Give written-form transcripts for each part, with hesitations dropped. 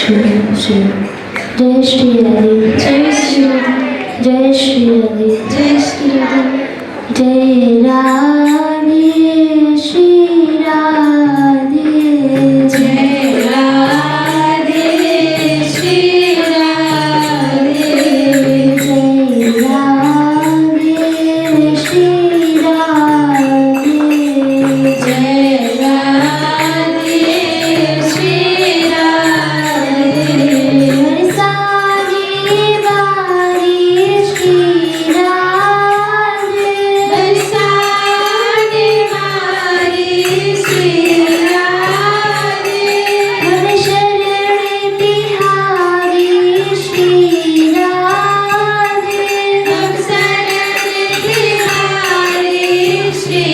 श्री जय श्री राधे जय श्री राधे जय श्री राधे जय श्री राधे जय राधे श्री राधे जय राधे श्री राधे जय राधे श्री राधे जय राधे श्री राधे बरसाने वाली श्री राधे बरसाने वाली श्री राधे हर शरण तिहारी श्री राधे हम शरण तिहारी श्री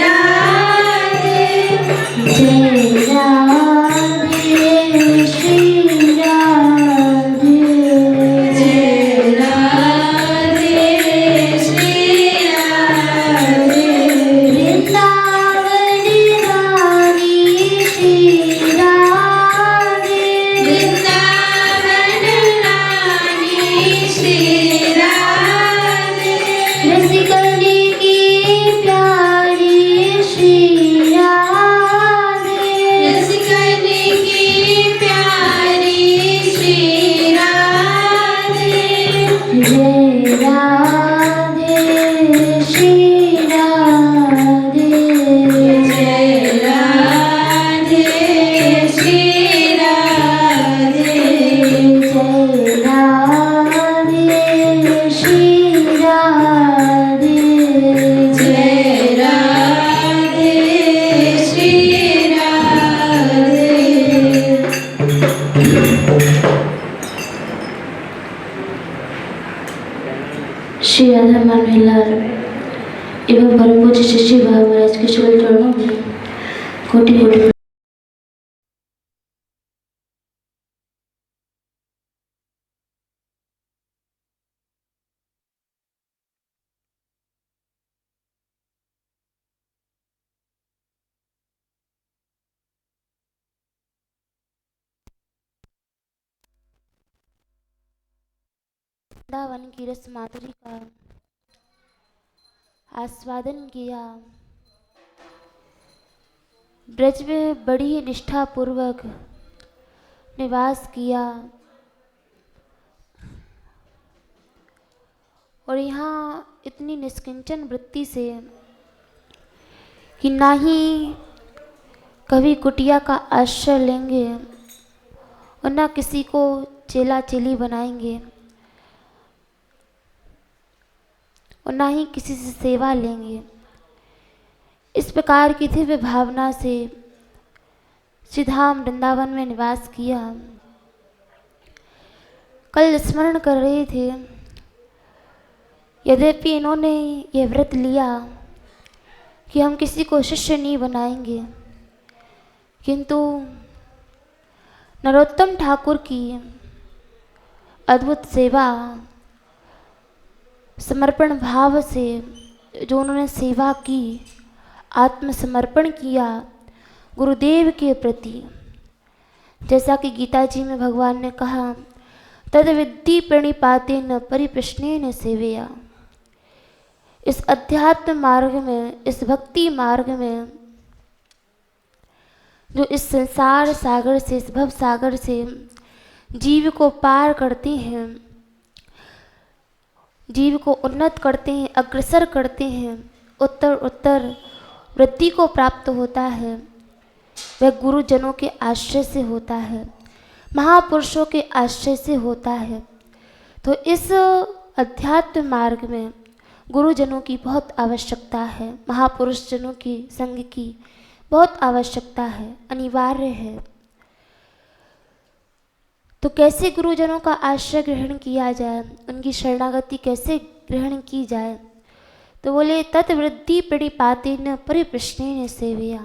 राधे जय राधे श्री राधे जय राधे श्री राधे वृंदावन रानी श्री राधे वृंदावन रानी श्री राधे रसिकने की प्यारी श्री राधे रसिकने की प्यारी श्री राधे जय राधे श्री राधे जय राधे श्री राधे जय राधे श्री राधे जय राधे श्री राधे श्री राधा मानवेलाल एवं परम पूज्य शिष्य भाव महाराज के शुभ चरणों में कोटि कोटि वृंदावन की रस माधुरी का आस्वादन किया। ब्रज में बड़ी ही निष्ठा पूर्वक निवास किया और यहाँ इतनी निष्किंचन वृत्ति से कि ना ही कभी कुटिया का आश्रय लेंगे और ना किसी को चेला चेली बनाएंगे और ना ही किसी से सेवा लेंगे। इस प्रकार की दिव्य भावना से श्री धाम वृंदावन में निवास किया। कल स्मरण कर रहे थे, यद्यपि इन्होंने यह व्रत लिया कि हम किसी को शिष्य नहीं बनाएंगे, किंतु नरोत्तम ठाकुर की अद्भुत सेवा समर्पण भाव से जो उन्होंने सेवा की, आत्मसमर्पण किया गुरुदेव के प्रति, जैसा कि गीता जी में भगवान ने कहा, तद विद्धि प्रणिपाते न परिप्रश्ने न सेवया। इस अध्यात्म मार्ग में, इस भक्ति मार्ग में, जो इस संसार सागर से, इस भव सागर से जीव को पार करते हैं, जीव को उन्नत करते हैं, अग्रसर करते हैं, उत्तर उत्तर वृद्धि को प्राप्त होता है, वह गुरुजनों के आश्रय से होता है, महापुरुषों के आश्रय से होता है। तो इस अध्यात्म मार्ग में गुरुजनों की बहुत आवश्यकता है, महापुरुष जनों की संग की बहुत आवश्यकता है, अनिवार्य है। तो कैसे गुरुजनों का आश्रय ग्रहण किया जाए, उनकी शरणागति कैसे ग्रहण की जाए? तो बोले तत्वृद्धि प्रणिपाते न परिप्रश्ने न सेवया।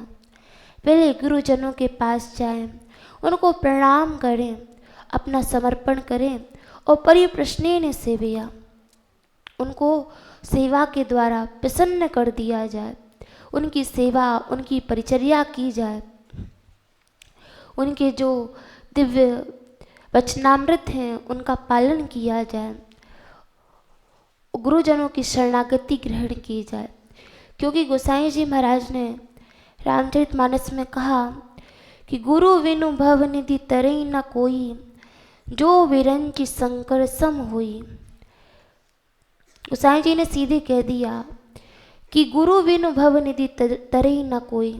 पहले गुरुजनों के पास जाएं, उनको प्रणाम करें, अपना समर्पण करें और परिप्रश्ने न सेवया, उनको सेवा के द्वारा प्रसन्न कर दिया जाए, उनकी सेवा, उनकी परिचर्या की जाए, उनके जो दिव्य वचनामृत हैं उनका पालन किया जाए, गुरुजनों की शरणागति ग्रहण की जाए। क्योंकि गोसाई जी महाराज ने रामचरितमानस में कहा कि गुरु विनु भव निधि तरई न कोई, जो विरंचि शंकर सम हुई। गोसाई जी ने सीधे कह दिया कि गुरु बिनु भव निधि तरई न कोई,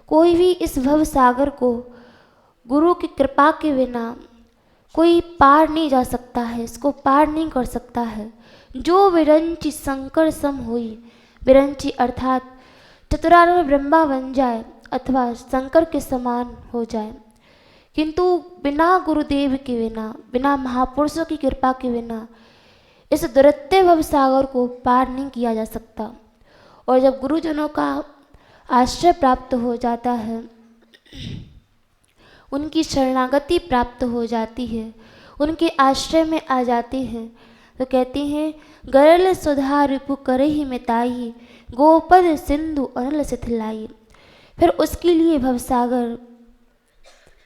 कोई भी इस भव सागर को गुरु की कृपा के बिना कोई पार नहीं जा सकता है, इसको पार नहीं कर सकता है। जो विरंचि शंकर सम हुई, विरंचि अर्थात चतुरानन ब्रह्मा बन जाए अथवा शंकर के समान हो जाए, किंतु बिना गुरुदेव के बिना, बिना महापुरुषों की कृपा के बिना इस दुरत्य भव सागर को पार नहीं किया जा सकता। और जब गुरुजनों का आश्रय प्राप्त हो जाता है, उनकी शरणागति प्राप्त हो जाती है, उनके आश्रय में आ जाते हैं, तो कहते हैं गरल सुधा रिपु करहि मिताई, गोपद सिंधु अनल सिथलाई। फिर उसके लिए भवसागर,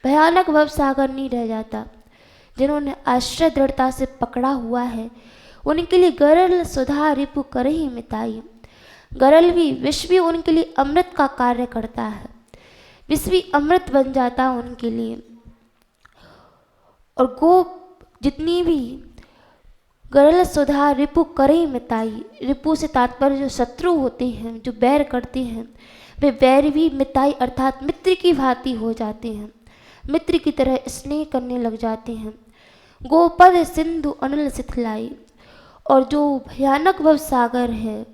भयानक भवसागर नहीं रह जाता। जिन्होंने आश्रय दृढ़ता से पकड़ा हुआ है उनके लिए गरल सुधा रिपु करहि मिताई। गरल भी, विष भी उनके लिए अमृत का कार्य करता है, विष भी अमृत बन जाता है उनके लिए। और गो जितनी भी गरल सुधा रिपु करहि मिताई, रिपु से तात्पर्य जो शत्रु होते हैं, जो बैर करते हैं, वे बैर भी मिताई अर्थात मित्र की भांति हो जाते हैं, मित्र की तरह स्नेह करने लग जाते हैं। गोपद सिंधु अनल सिथलाई। और जो भयानक भव सागर है,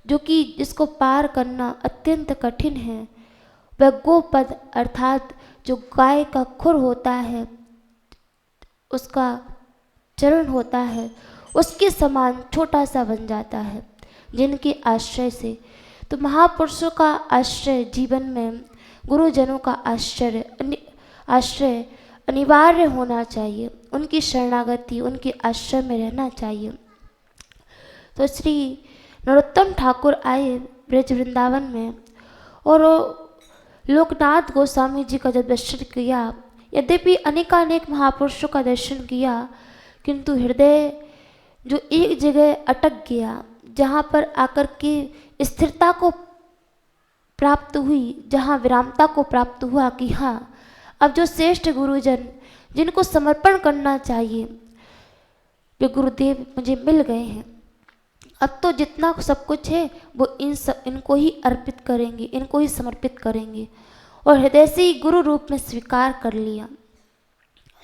जो कि जिसको पार करना अत्यंत कठिन है, वह गोपद अर्थात जो गाय का खुर होता है, उसका चरण होता है, उसके समान छोटा सा बन जाता है जिनके आश्रय से। तो महापुरुषों का आश्रय जीवन में, गुरुजनों का आश्रय अनिवार्य होना चाहिए, उनकी शरणागति, उनके आश्रय में रहना चाहिए। तो श्री नरोत्तम ठाकुर आए ब्रज वृंदावन में और लोकनाथ गोस्वामी जी का जब दर्शन किया, यद्यपि अनेकानेक महापुरुषों का दर्शन किया, किंतु हृदय जो एक जगह अटक गया, जहाँ पर आकर के स्थिरता को प्राप्त हुई, जहाँ विरामता को प्राप्त हुआ कि हाँ, अब जो श्रेष्ठ गुरुजन जिनको समर्पण करना चाहिए, वे गुरुदेव मुझे मिल गए हैं। अब तो जितना सब कुछ है वो इनको ही अर्पित करेंगे, इनको ही समर्पित करेंगे। और हृदय से ही गुरु रूप में स्वीकार कर लिया,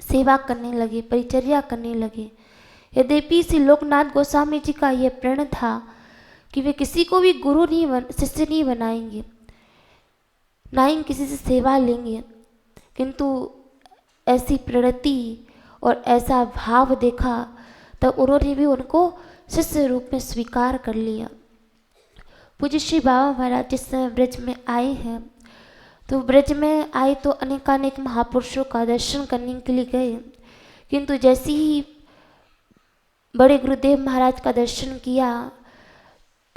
सेवा करने लगे, परिचर्या करने लगे। यद्यपि श्री लोकनाथ गोस्वामी जी का यह प्रण था कि वे किसी को भी गुरु नहीं शिष्य नहीं बनाएंगे, ना ही किसी से सेवा लेंगे, किंतु ऐसी प्रणति और ऐसा भाव देखा तब उन्होंने भी उनको शिष्य रूप में स्वीकार कर लिया। पूज्य श्री बाबा महाराज जिस समय ब्रज में आए हैं, तो ब्रज में आए तो अनेकानेक महापुरुषों का दर्शन करने के लिए गए, किंतु जैसे ही बड़े गुरुदेव महाराज का दर्शन किया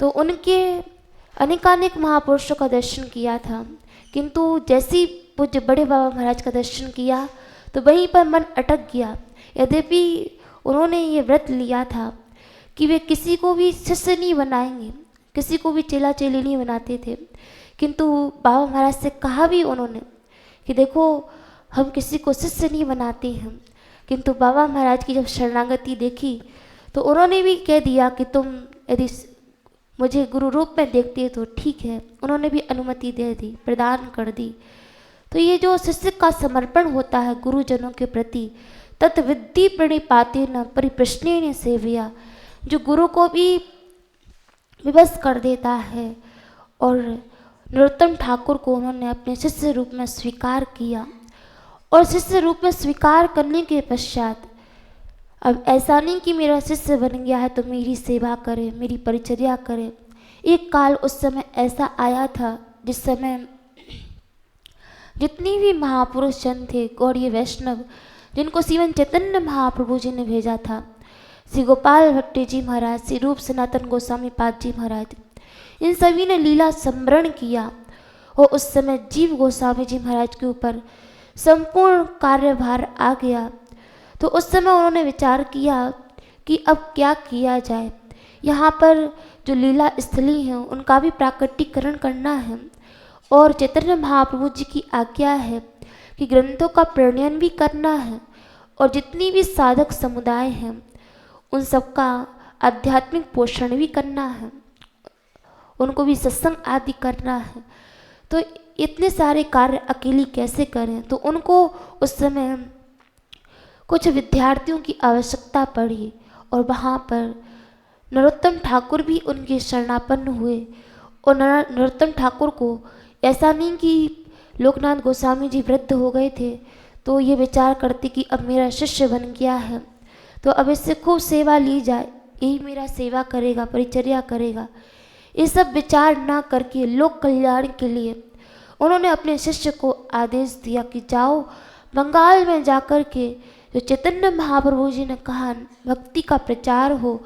तो उनके अनेकानेक महापुरुषों का दर्शन किया था, किंतु जैसे ही पूज्य बड़े बाबा महाराज का दर्शन किया तो वहीं पर मन अटक गया। यद्यपि उन्होंने ये व्रत लिया था कि वे किसी को भी शिष्य नहीं बनाएंगे, किसी को भी चेला चेली नहीं बनाते थे, किंतु बाबा महाराज से कहा भी उन्होंने कि देखो हम किसी को शिष्य नहीं बनाते हैं। किंतु बाबा महाराज की जब शरणागति देखी तो उन्होंने भी कह दिया कि तुम यदि मुझे गुरु रूप में देखती है तो ठीक है। उन्होंने भी अनुमति दे दी, प्रदान कर दी। तो ये जो शिष्य का समर्पण होता है गुरुजनों के प्रति, तत् विद्धि प्रणिपाते न परिप्रश्नेन सेवया, जो गुरु को भी विवश कर देता है। और नरोत्तम ठाकुर को उन्होंने अपने शिष्य रूप में स्वीकार किया, और शिष्य रूप में स्वीकार करने के पश्चात अब ऐसा नहीं कि मेरा शिष्य बन गया है तो मेरी सेवा करे, मेरी परिचर्या करे। एक काल उस समय ऐसा आया था जिस समय जितनी भी महापुरुष जन थे, गौड़ीय वैष्णव, जिनको श्रीमन चैतन्य महाप्रभु जी ने भेजा था, श्री गोपाल भट्टी जी महाराज, श्री रूप सनातन गोस्वामी पाद जी महाराज, इन सभी ने लीला स्मरण किया। और उस समय जीव गोस्वामी जी महाराज के ऊपर संपूर्ण कार्यभार आ गया। तो उस समय उन्होंने विचार किया कि अब क्या किया जाए। यहाँ पर जो लीला स्थली हैं उनका भी प्राकटीकरण करना है और चैतन्य महाप्रभु जी की आज्ञा है कि ग्रंथों का प्रणयन भी करना है और जितनी भी साधक समुदाय हैं उन सबका आध्यात्मिक पोषण भी करना है, उनको भी सत्संग आदि करना है। तो इतने सारे कार्य अकेली कैसे करें, तो उनको उस समय कुछ विद्यार्थियों की आवश्यकता पड़ी और वहाँ पर नरोत्तम ठाकुर भी उनके शरणापन्न हुए। और नरोत्तम ठाकुर को ऐसा नहीं कि लोकनाथ गोस्वामी जी वृद्ध हो गए थे तो ये विचार करते कि अब मेरा शिष्य बन गया है तो अब इससे खूब सेवा ली जाए, यही मेरा सेवा करेगा, परिचर्या करेगा। ये सब विचार ना करके लोक कल्याण के लिए उन्होंने अपने शिष्य को आदेश दिया कि जाओ बंगाल में जाकर के जो चैतन्य महाप्रभु जी ने कहा भक्ति का प्रचार हो,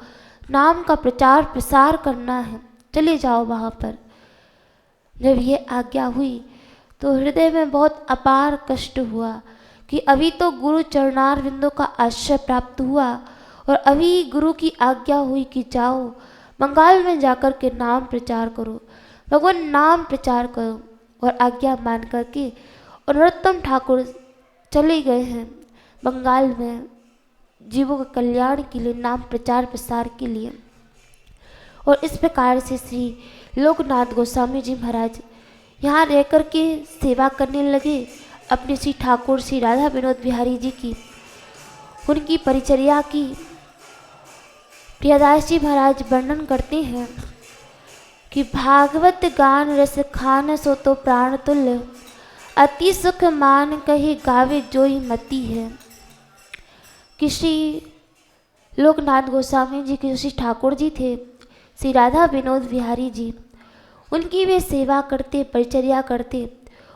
नाम का प्रचार प्रसार करना है, चले जाओ वहाँ पर। जब ये आज्ञा हुई तो हृदय में बहुत अपार कष्ट हुआ कि अभी तो गुरु चरणार बिंदु का आश्रय प्राप्त हुआ और अभी गुरु की आज्ञा हुई कि जाओ बंगाल में जाकर के नाम प्रचार करो, भगवान नाम प्रचार करो। और आज्ञा मान करके और नरोत्तम ठाकुर चले गए हैं बंगाल में जीवों के कल्याण के लिए, नाम प्रचार प्रसार के लिए। और इस प्रकार से श्री लोकनाथ गोस्वामी जी महाराज यहाँ रह कर के सेवा करने लगे अपने श्री ठाकुर श्री राधा विनोद बिहारी जी की, उनकी परिचर्या की। प्रियदास जी महाराज वर्णन करते हैं कि भागवत गान रस खान सो तो प्राण तुल्य, अति सुख मान कहे गावे जोई मती है। कि श्री लोकनाथ गोस्वामी जी के श्री ठाकुर जी थे श्री राधा विनोद बिहारी जी, उनकी वे सेवा करते, परिचर्या करते।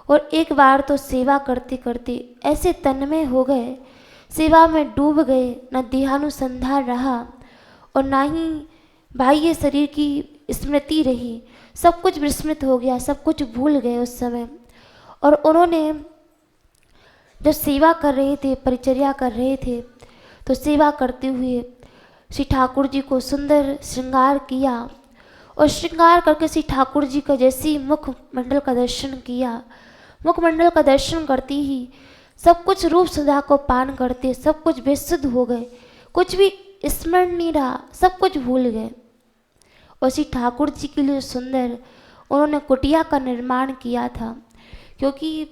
और एक बार तो सेवा करते करते ऐसे तन्मय हो गए, सेवा में डूब गए, न देहानुसंधान रहा और ना ही बाह्य शरीर की स्मृति रही, सब कुछ विस्मृत हो गया, सब कुछ भूल गए उस समय। और उन्होंने जब सेवा कर रहे थे, परिचर्या कर रहे थे, तो सेवा करते हुए श्री ठाकुर जी को सुंदर श्रृंगार किया और श्रृंगार करके श्री ठाकुर जी का जैसे ही मुखमंडल का दर्शन किया, मुखमंडल का दर्शन करते ही सब कुछ रूप सुधा को पान करते सब कुछ बेसुध हो गए, कुछ भी स्मरण नहीं रहा, सब कुछ भूल गए। और श्री ठाकुर जी के लिए सुंदर उन्होंने कुटिया का निर्माण किया था, क्योंकि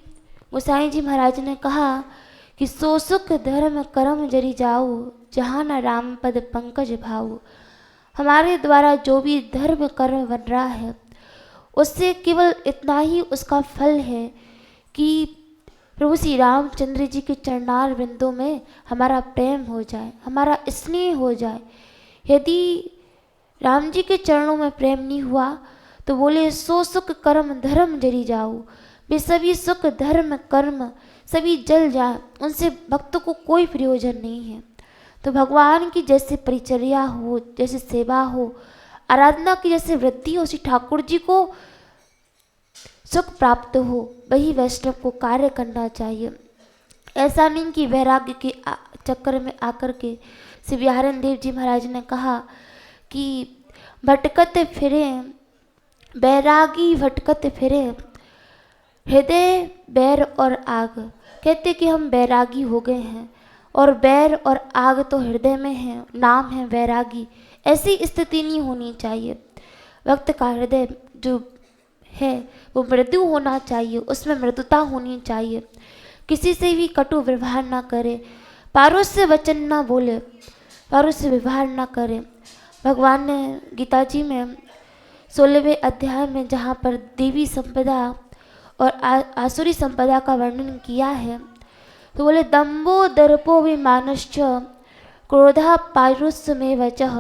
गोसाई जी महाराज ने कहा कि सो सुख धर्म कर्म जरी जाओ, जहाँ न राम पद पंकज भाऊ। हमारे द्वारा जो भी धर्म कर्म बन रहा है उससे केवल इतना ही उसका फल है कि प्रभु श्री रामचंद्र जी के चरणार बिंदु में हमारा प्रेम हो जाए, हमारा स्नेह हो जाए। यदि राम जी के चरणों में प्रेम नहीं हुआ तो बोले सो सुख कर्म धर्म जरी जाओ, वे सभी सुख धर्म कर्म सभी जल जाए, उनसे भक्त को कोई प्रयोजन नहीं है। तो भगवान की जैसे परिचर्या हो, जैसे सेवा हो, आराधना की जैसे वृद्धि हो, श्री ठाकुर जी को सुख प्राप्त हो, वही वैष्णव को कार्य करना चाहिए। ऐसा नहीं कि वैराग्य के चक्कर में आकर के श्री बिहारन देव जी महाराज ने कहा कि भटकत फिरे बैरागी भटकत फिरे, हृदय बैर और आग। कहते कि हम बैरागी हो गए हैं और बैर और आग तो हृदय में है, नाम है वैरागी। ऐसी स्थिति नहीं होनी चाहिए। भक्त का हृदय जो है वो मृदु होना चाहिए, उसमें मृदुता होनी चाहिए, किसी से भी कटु व्यवहार ना करे, पारुष्य वचन ना बोले, पारुष्य व्यवहार ना करे। भगवान ने गीता जी में 16वें अध्याय में जहाँ पर देवी संपदा और आसुरी संपदा का वर्णन किया है तो बोले दम्भो दर्पो विमानश्च क्रोधा पारुष्य में वचः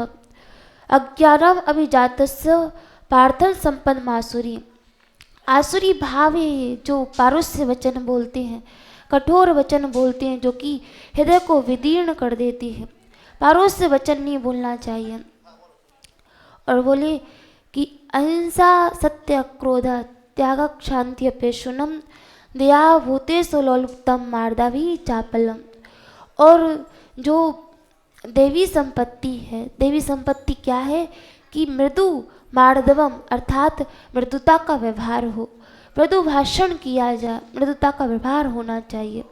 अज्ञानम अभिजातस्य पार्थन संपन्न मासुरी। आसुरी भाव है जो पारुष्य वचन बोलते हैं, कठोर वचन बोलते हैं, जो कि हृदय को विदीर्ण कर देती है। पारुष्य वचन नहीं बोलना चाहिए। और बोले कि अहिंसा सत्य क्रोध त्याग क्षांति अपेशुनम दया भूते सोलोलुप्तम मार्दावी चापलम। और जो देवी संपत्ति है, देवी संपत्ति क्या है कि मृदु मार्दवम अर्थात मृदुता का व्यवहार हो, मृदु भाषण किया जाए, मृदुता का व्यवहार होना चाहिए।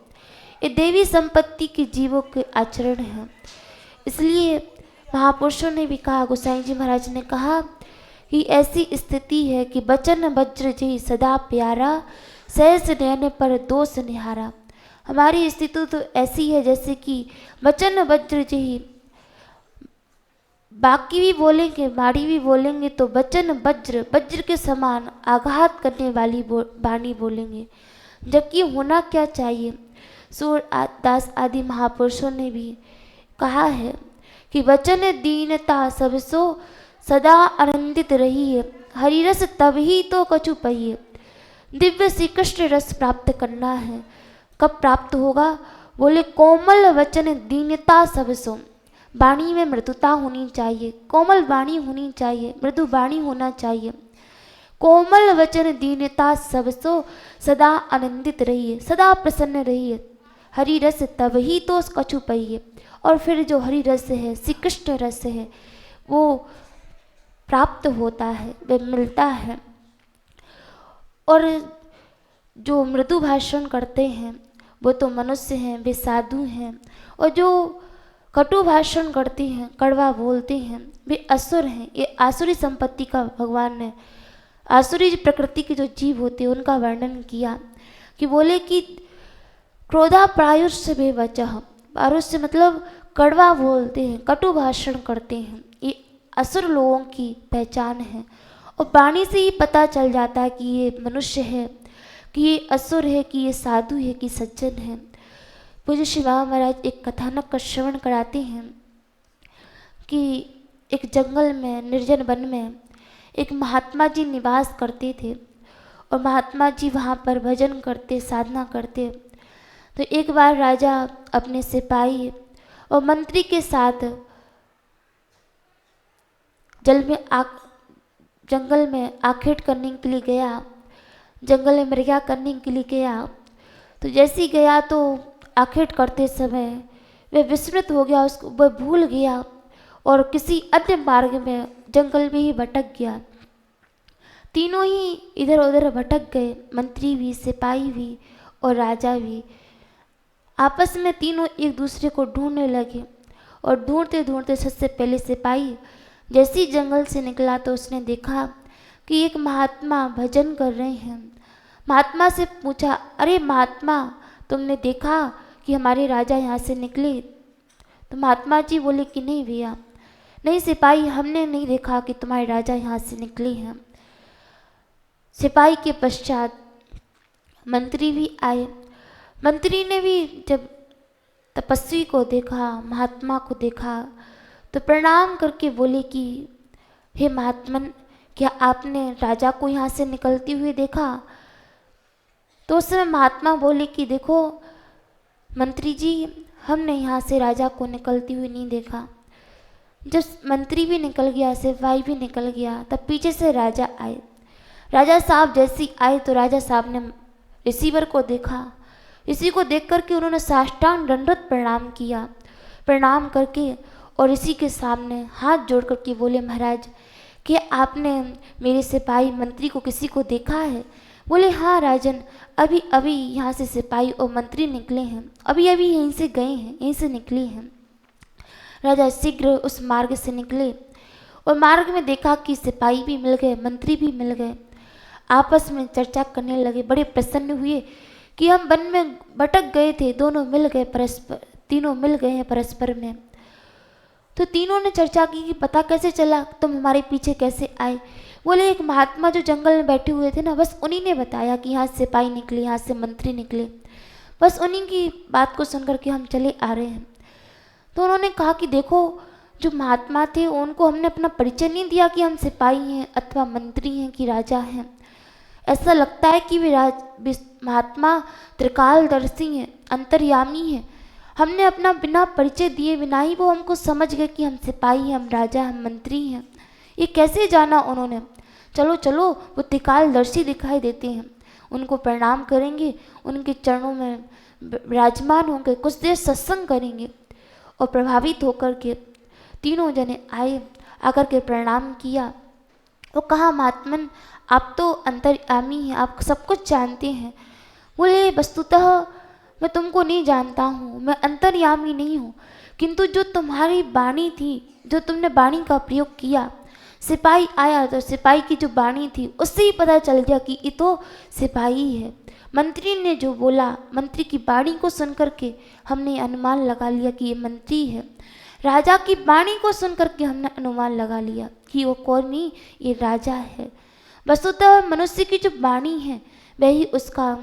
ये देवी संपत्ति के जीवों के आचरण है। इसलिए महापुरुषों ने भी कहा, गोसाई जी महाराज ने कहा कि ऐसी स्थिति है कि बचन वज्र जी सदा प्यारा, सहस नयन पर दोष निहारा। हमारी स्थिति तो ऐसी है जैसे कि वचन वज्र जी, बाकी भी बोलेंगे, बाड़ी भी बोलेंगे तो वचन वज्र, वज्र के समान आघात करने वाली वाणी बोलेंगे। जबकि होना क्या चाहिए, सूरदास आदि महापुरुषों ने भी कहा है कि वचन दीनता सबसो सदा आनंदित रहिए, हरिरस तब ही तो कछु पहिए। दिव्य श्री कृष्ण रस प्राप्त करना है, कब प्राप्त होगा, बोले कोमल वचन दीनता सबसो, वाणी में मृदुता होनी चाहिए, कोमल वाणी होनी चाहिए, मृदु वाणी होना चाहिए। कोमल वचन दीनता सबसो सदा आनंदित रहिए, सदा प्रसन्न रहिए, हरि रस तब ही तो कछु पहिए। और फिर जो हरि रस है, श्री कृष्ण रस है, वो प्राप्त होता है, वह मिलता है। और जो मृदु भाषण करते हैं वो तो मनुष्य हैं, वे साधु हैं। और जो कटु भाषण करते हैं, कड़वा बोलते हैं, वे असुर हैं। ये आसुरी संपत्ति का भगवान ने, आसुरी प्रकृति के जो जीव होते हैं उनका वर्णन किया कि बोले कि क्रोधा प्रायुष्य बेवचः, प्रायुष्य मतलब कड़वा बोलते हैं, कटु भाषण करते हैं, ये असुर लोगों की पहचान है। और वाणी से ही पता चल जाता है कि ये मनुष्य है, कि ये असुर है, कि ये साधु है, कि सज्जन है। पूज्य श्री बाबा महाराज एक कथानक का श्रवण कराते हैं कि एक जंगल में, निर्जन वन में एक महात्मा जी निवास करते थे। और महात्मा जी वहाँ पर भजन करते, साधना करते। तो एक बार राजा अपने सिपाही और मंत्री के साथ जंगल में आखेट करने के लिए गया, जंगल में मृग्या करने के लिए गया। तो जैसे ही गया तो आखेट करते समय वह विस्मृत हो गया, उसको वह भूल गया और किसी अन्य मार्ग में जंगल में ही भटक गया। तीनों ही इधर उधर भटक गए, मंत्री भी, सिपाही भी और राजा भी। आपस में तीनों एक दूसरे को ढूंढने लगे। और ढूंढते ढूंढते सबसे पहले सिपाही जैसे ही जंगल से निकला तो उसने देखा कि एक महात्मा भजन कर रहे हैं। महात्मा से पूछा, अरे महात्मा, तुमने देखा कि हमारे राजा यहाँ से निकले? तो महात्मा जी बोले कि नहीं भैया, नहीं सिपाही, हमने नहीं देखा कि तुम्हारे राजा यहाँ से निकले हैं। सिपाही के पश्चात मंत्री भी आए। मंत्री ने भी जब तपस्वी को देखा, महात्मा को देखा, तो प्रणाम करके बोले कि हे महात्मन, क्या आपने राजा को यहाँ से निकलते हुए देखा? तो उस समय महात्मा बोले कि देखो मंत्री जी, हमने यहाँ से राजा को निकलते हुए नहीं देखा। जब मंत्री भी निकल गया, सिपाही भी निकल गया, तब पीछे से राजा आए। राजा साहब जैसे ही आए तो राजा साहब ने रिसीवर को देखा। ऋषि को देख करके उन्होंने साष्टांग दंडवत प्रणाम किया। प्रणाम करके और ऋषि के सामने हाथ जोड़ करके बोले, महाराज, कि आपने मेरे सिपाही मंत्री को किसी को देखा है? बोले, हाँ राजन, अभी अभी यहाँ से सिपाही और मंत्री निकले हैं, अभी अभी यहीं से गए हैं, यहीं से निकले हैं। राजा शीघ्र उस मार्ग से निकले और मार्ग में देखा कि सिपाही भी मिल गए, मंत्री भी मिल गए। आपस में चर्चा करने लगे, बड़े प्रसन्न हुए कि हम वन में भटक गए थे, दोनों मिल गए, परस्पर तीनों मिल गए हैं परस्पर में। तो तीनों ने चर्चा की कि पता कैसे चला, तुम हमारे पीछे कैसे आए? बोले, एक महात्मा जो जंगल में बैठे हुए थे ना, बस उन्हीं ने बताया कि यहाँ से सिपाही निकले, यहाँ से मंत्री निकले, बस उन्हीं की बात को सुनकर के हम चले आ रहे हैं। तो उन्होंने कहा कि देखो, जो महात्मा थे उनको हमने अपना परिचय नहीं दिया कि हम सिपाही हैं अथवा मंत्री हैं कि राजा हैं। ऐसा लगता है कि वे महात्मा त्रिकालदर्शी हैं, अंतर्यामी हैं। हमने अपना बिना परिचय दिए बिना ही वो हमको समझ गए कि हम सिपाही हैं, हम राजा, हम मंत्री हैं। ये कैसे जाना उन्होंने? चलो चलो, वो त्रिकालदर्शी दिखाई देते हैं, उनको प्रणाम करेंगे, उनके चरणों में विराजमान होंगे, कुछ देर सत्संग करेंगे। और प्रभावित होकर के तीनों जने आए, आकर के प्रणाम किया। वो कहा, महात्मन आप तो अंतर्यामी हैं, आप सब कुछ जानते हैं। बोले, वस्तुतः मैं तुमको नहीं जानता हूँ, मैं अंतर्यामी नहीं हूँ, किंतु जो तुम्हारी वाणी थी, जो तुमने वाणी का प्रयोग किया, सिपाही आया तो सिपाही की जो वाणी थी उससे ही पता चल गया कि ये तो सिपाही है। मंत्री ने जो बोला, मंत्री की वाणी को सुनकर के हमने अनुमान लगा लिया कि ये मंत्री है। राजा की वाणी को सुनकर के हमने अनुमान लगा लिया कि वो कौन नहीं, ये राजा है। वस्तुतः मनुष्य की जो वाणी है वही उसका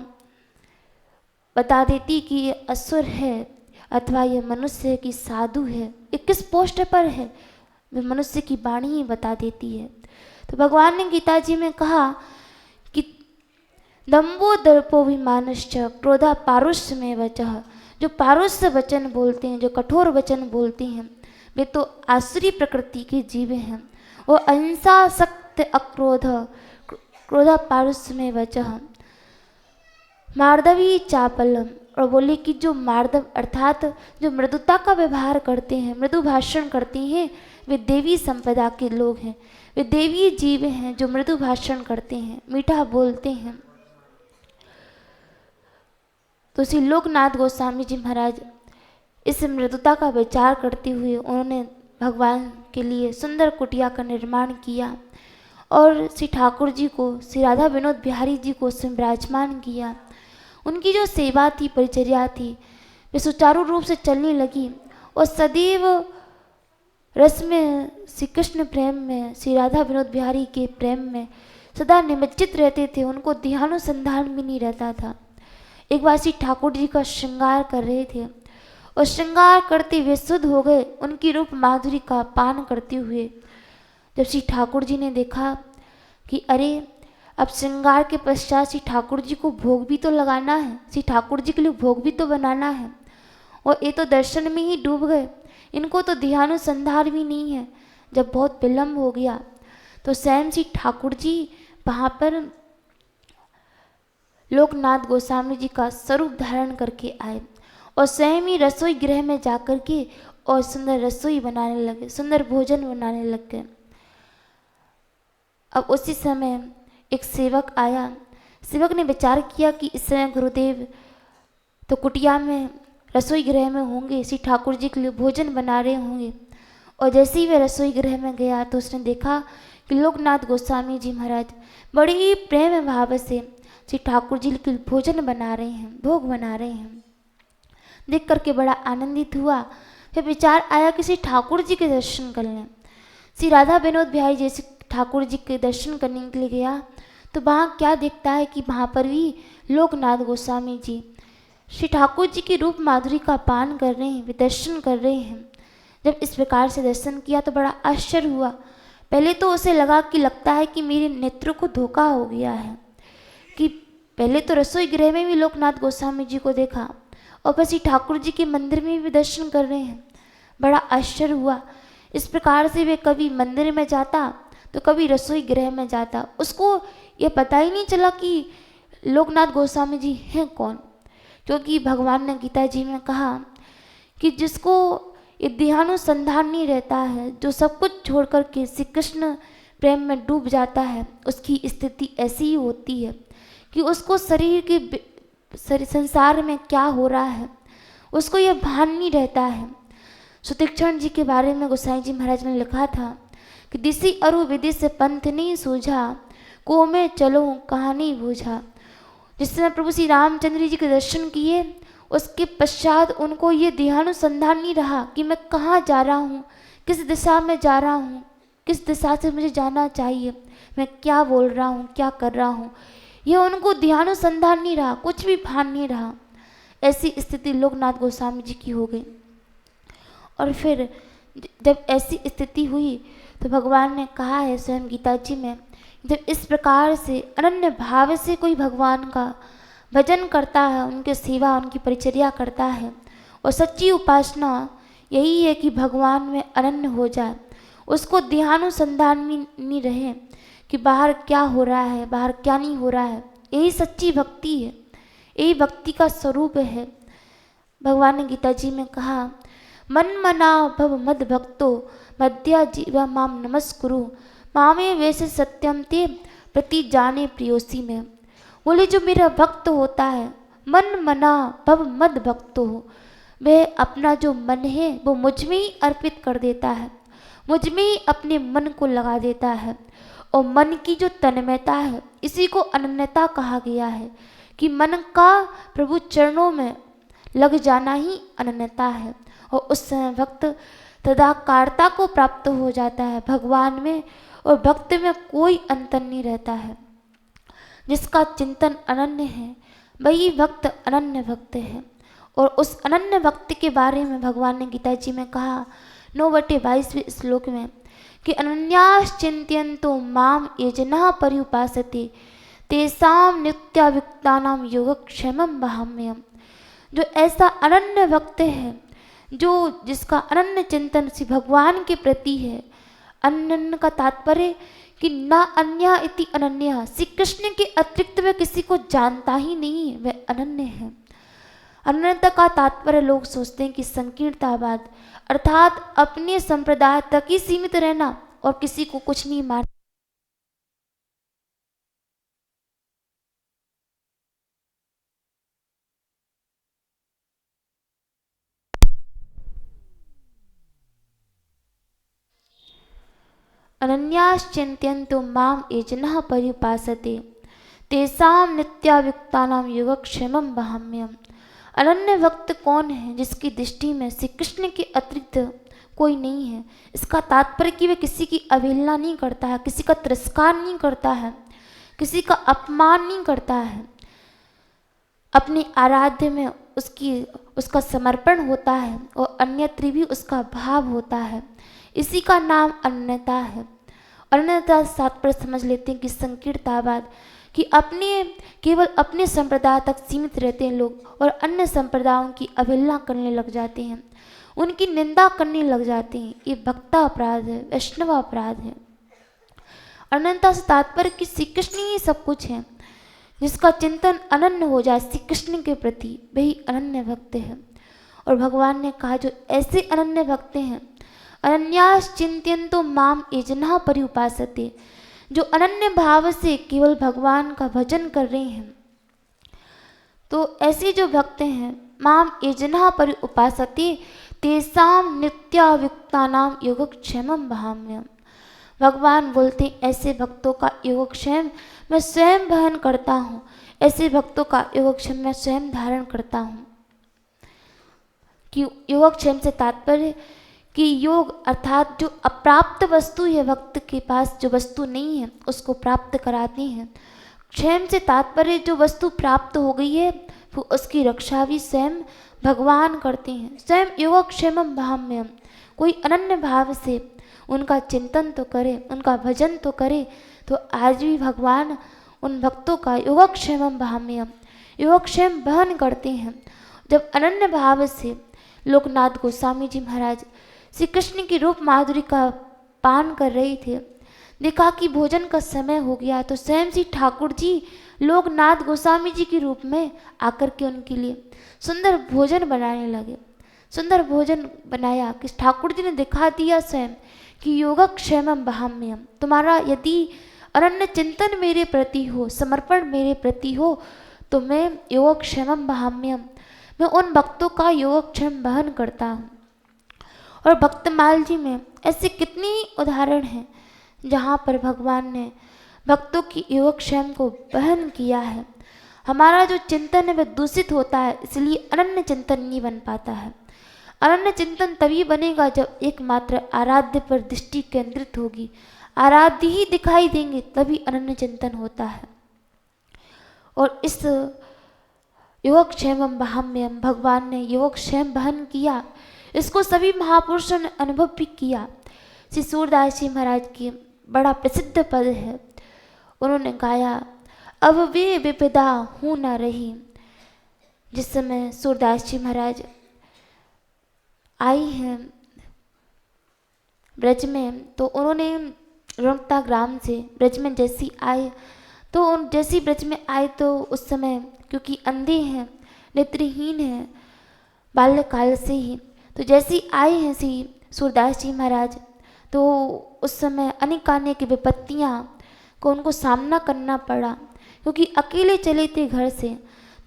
बता देती कि ये असुर है अथवा ये मनुष्य है कि साधु है, ये किस पोस्ट पर है, वह मनुष्य की वाणी ही बता देती है। तो भगवान ने गीता जी में कहा कि दम्भो दर्पोभिमानश्च क्रोधा पारुष्य में वचः। जो पारुष्य वचन बोलते हैं, जो कठोर वचन बोलते हैं, वे तो आसुरी प्रकृति के जीव हैं। वो अहिंसा सत्य अक्रोध क्रोधा पारुष्य में वचः मार्दवी चापलम। और बोले कि जो मार्दव अर्थात जो मृदुता का व्यवहार करते हैं, मृदु भाषण करते हैं, वे देवी संपदा के लोग हैं, वे देवी जीव हैं जो मृदु भाषण करते हैं, मीठा बोलते हैं। तो श्री लोकनाथ गोस्वामी जी महाराज इस मृदुता का विचार करते हुए उन्होंने भगवान के लिए सुंदर कुटिया का निर्माण किया और श्री ठाकुर जी को, श्री राधा विनोद बिहारी जी को उसमें विराजमान किया। उनकी जो सेवा थी, परिचर्या थी, वे सुचारू रूप से चलने लगी और सदैव रस में, श्री कृष्ण प्रेम में, श्री राधा विनोद बिहारी के प्रेम में सदा निमज्जित रहते थे। उनको ध्यानुसंधान भी नहीं रहता था। एक बार श्री ठाकुर जी का श्रृंगार कर रहे थे और श्रृंगार करते हुए शुद्ध हो गए, उनकी रूप माधुरी का पान करते हुए। जब श्री ठाकुर जी ने देखा कि अरे अब श्रृंगार के पश्चात श्री ठाकुर जी को भोग भी तो लगाना है, श्री ठाकुर जी के लिए भोग भी तो बनाना है, और ये तो दर्शन में ही डूब गए, इनको तो ध्यानुसंधान भी नहीं है। जब बहुत विलम्ब हो गया तो स्वयं श्री ठाकुर जी वहाँ पर लोकनाथ गोस्वामी जी का स्वरूप धारण करके आए और स्वयं ही रसोई गृह में जाकर के और सुंदर रसोई बनाने लगे, सुंदर भोजन बनाने लग गए। अब उसी समय एक सेवक आया। सेवक ने विचार किया कि इस समय गुरुदेव तो कुटिया में, रसोई गृह में होंगे, श्री ठाकुर जी के लिए भोजन बना रहे होंगे। और जैसे ही वह रसोई गृह में गया तो उसने देखा कि लोकनाथ गोस्वामी जी महाराज बड़े ही प्रेम भाव से श्री ठाकुर जी के लिए भोजन बना रहे हैं, भोग बना रहे हैं। देख करके बड़ा आनंदित हुआ। फिर विचार आया कि श्री ठाकुर जी के दर्शन कर लें। श्री राधा विनोद बिहारी जैसे ठाकुर जी के दर्शन करने के लिए गया तो वहाँ क्या देखता है कि वहाँ पर भी लोकनाथ गोस्वामी जी श्री ठाकुर जी की रूप माधुरी का पान कर रहे हैं, वे दर्शन कर रहे हैं। जब इस प्रकार से दर्शन किया तो बड़ा आश्चर्य हुआ। पहले तो उसे लगा कि लगता है कि मेरे नेत्रों को धोखा हो गया है, कि पहले तो रसोई गृह में भी लोकनाथ गोस्वामी जी को देखा और फिर श्री ठाकुर जी के मंदिर में भी दर्शन कर रहे हैं। बड़ा आश्चर्य हुआ। इस प्रकार से वे कभी मंदिर में जाता तो कभी रसोई गृह में जाता, उसको ये पता ही नहीं चला कि लोकनाथ गोस्वामी जी हैं कौन। क्योंकि भगवान ने गीता जी में कहा कि जिसको ये ध्यानुसंधान नहीं रहता है, जो सब कुछ छोड़ कर के श्री कृष्ण प्रेम में डूब जाता है, उसकी स्थिति ऐसी ही होती है कि उसको शरीर के संसार में क्या हो रहा है उसको यह भान नहीं रहता है। सुतीक्षण जी के बारे में गोसाई जी महाराज ने लिखा था कि दिसी अरु विधि से पंथ नहीं सूझा, को में चलो कहानी बूझा। जिस समय प्रभु श्री रामचंद्र जी के दर्शन किए उसके पश्चात उनको ये ध्यानुसंधान नहीं रहा कि मैं कहाँ जा रहा हूँ, किस दिशा में जा रहा हूँ, किस दिशा से मुझे जाना चाहिए, मैं क्या बोल रहा हूँ, क्या कर रहा हूँ, ये उनको ध्यानुसंधान नहीं रहा, कुछ भी भान नहीं रहा। ऐसी स्थिति लोकनाथ गोस्वामी जी की हो गई। और फिर जब ऐसी स्थिति हुई तो भगवान ने कहा है स्वयं गीता जी में, जब इस प्रकार से अनन्य भाव से कोई भगवान का भजन करता है, उनकी सेवा, उनकी परिचर्या करता है, और सच्ची उपासना यही है कि भगवान में अनन्य हो जाए, उसको ध्यानुसंधान में नहीं रहे कि बाहर क्या हो रहा है, बाहर क्या नहीं हो रहा है। यही सच्ची भक्ति है, यही भक्ति का स्वरूप है। भगवान ने गीता जी में कहा, मन मना भव मद भक्तो मध्या जीवा माम नमस्कुरु मामे वैसे सत्यम ते प्रति जाने प्रियोसी में। बोले जो मेरा भक्त होता है, मन मना भव मद भक्तो, वह अपना जो मन है वो मुझ में ही अर्पित कर देता है, मुझ में ही अपने मन को लगा देता है। और मन की जो तन्मयता है इसी को अनन्यता कहा गया है कि मन का प्रभु चरणों में लग जाना ही अनन्यता है। और उस समय भक्त तदाकारता को प्राप्त हो जाता है भगवान में, और भक्त में कोई अंतर नहीं रहता है। जिसका चिंतन अनन्य है वही भक्त अनन्य भक्त है। और उस अनन्य भक्त के बारे में भगवान ने गीता जी में कहा 9/22वें श्लोक में कि अनन्याश्चिंत्यन्तो माम ये जनाः पर्युपासते तेषां नित्याभियुक्तानां योगक्षेमं वहाम्यहम्। जो ऐसा अनन्य भक्त है, जो जिसका अनन्य चिंतन श्री भगवान के प्रति है। अनन्य का तात्पर्य कि ना अन्य इति अनन्य, श्री कृष्ण के अतिरिक्त वह किसी को जानता ही नहीं है, वह अनन्य है। अनन्यता का तात्पर्य लोग सोचते हैं कि संकीर्णतावाद अर्थात अपने संप्रदाय तक ही सीमित रहना और किसी को कुछ नहीं मानना। अनन्याश्चिंत्यन्तो माम ये जनाः पर्युपासते तेषां नित्याभियुक्तानां योगक्षेमं वहाम्यहम्। अनन्य भक्त कौन है? जिसकी दृष्टि में श्री कृष्ण के अतिरिक्त कोई नहीं है। इसका तात्पर्य कि वह किसी की अवहेलना नहीं करता है, किसी का तिरस्कार नहीं करता है, किसी का अपमान नहीं करता है। अपने आराध्य में उसका समर्पण होता है और अन्यत्र भी उसका भाव होता है। इसी का नाम अनन्यता है। अनन्यता तात्पर्य समझ लेते हैं कि संकीर्णतावाद, कि केवल अपने संप्रदाय तक सीमित रहते हैं लोग और अन्य संप्रदायों की अवहेलना करने लग जाते हैं, उनकी निंदा करने लग जाते हैं। ये भक्ता अपराध है, वैष्णव अपराध है। अनन्यता से तात्पर्य कि श्री कृष्ण ही सब कुछ है। जिसका चिंतन अनन्य हो जाए श्री कृष्ण के प्रति, वही अनन्य भक्त है। और भगवान ने कहा जो ऐसे अनन्य भक्त हैं, अनन्याश्चिंत्यन्तो माम ये जनाः पर्युपासते, जो अनन्य भाव से केवल भगवान का भजन कर रहे हैं, तो ऐसे जो भक्त हैं माम ये जनाः पर्युपासते तेषां नित्याभियुक्तानां योगक्षेमं वहाम्यहम्। भगवान बोलते हैं ऐसे भक्तों का योगक्षेम मैं स्वयं वहन करता हूँ, ऐसे भक्तों का योगक्षेम मैं स्वयं धारण करता हूँ। कि योगक्षेम से तात्पर्य कि योग अर्थात जो अप्राप्त वस्तु है, भक्त के पास जो वस्तु नहीं है उसको प्राप्त कराती हैं। क्षेम से तात्पर्य जो वस्तु प्राप्त हो गई है वो उसकी रक्षा भी स्वयं भगवान करते हैं। स्वयं योगक्षेमं वहाम्यहम्। कोई अनन्य भाव से उनका चिंतन तो करे, उनका भजन तो करे, तो आज भी भगवान उन भक्तों का योगक्षेमं वहाम्यहम्, योगक्षेम वहन करते हैं। जब अनन्य भाव से लोकनाथ गोस्वामी जी महाराज श्री कृष्ण की रूप माधुरी का पान कर रहे थे, देखा कि भोजन का समय हो गया, तो स्वयं श्री ठाकुर जी लोकनाथ गोस्वामी जी के रूप में आकर के उनके लिए सुंदर भोजन बनाने लगे। सुंदर भोजन बनाया कि ठाकुर जी ने दिखा दिया स्वयं कि योगक्षेमं वहाम्यहम्। तुम्हारा यदि अनन्य चिंतन मेरे प्रति हो, समर्पण मेरे प्रति हो, तो मैं योगक्षेमं वहाम्यहम्, मैं उन भक्तों का योगक्षेम वहन करता हूँ। और भक्तमाल जी में ऐसे कितने उदाहरण हैं जहाँ पर भगवान ने भक्तों की योगक्षेम को वहन किया है। हमारा जो चिंतन है वह दूषित होता है, इसलिए अनन्य चिंतन नहीं बन पाता है। अनन्य चिंतन तभी बनेगा जब एकमात्र आराध्य पर दृष्टि केंद्रित होगी, आराध्य ही दिखाई देंगे, तभी अनन्य चिंतन होता है। और इस योगक्षेमं वहाम्यहम् भगवान ने योगक्षेम वहन किया, इसको सभी महापुरुषों ने अनुभव भी किया। श्री सूरदास जी महाराज की बड़ा प्रसिद्ध पद है, उन्होंने गाया अब वे विपदा हूँ न रही। जिस समय सूरदास जी महाराज आई हैं ब्रज में, तो उन्होंने रुणकता ग्राम से ब्रज में जैसी आए, तो जैसी ब्रज में आए तो उस समय क्योंकि अंधे हैं, नेत्रहीन हैं बाल्यकाल से ही, तो जैसे ही आए हैं श्री सूरदास जी महाराज, तो उस समय अनेकानेक विपत्तियाँ को उनको सामना करना पड़ा, क्योंकि अकेले चले थे घर से।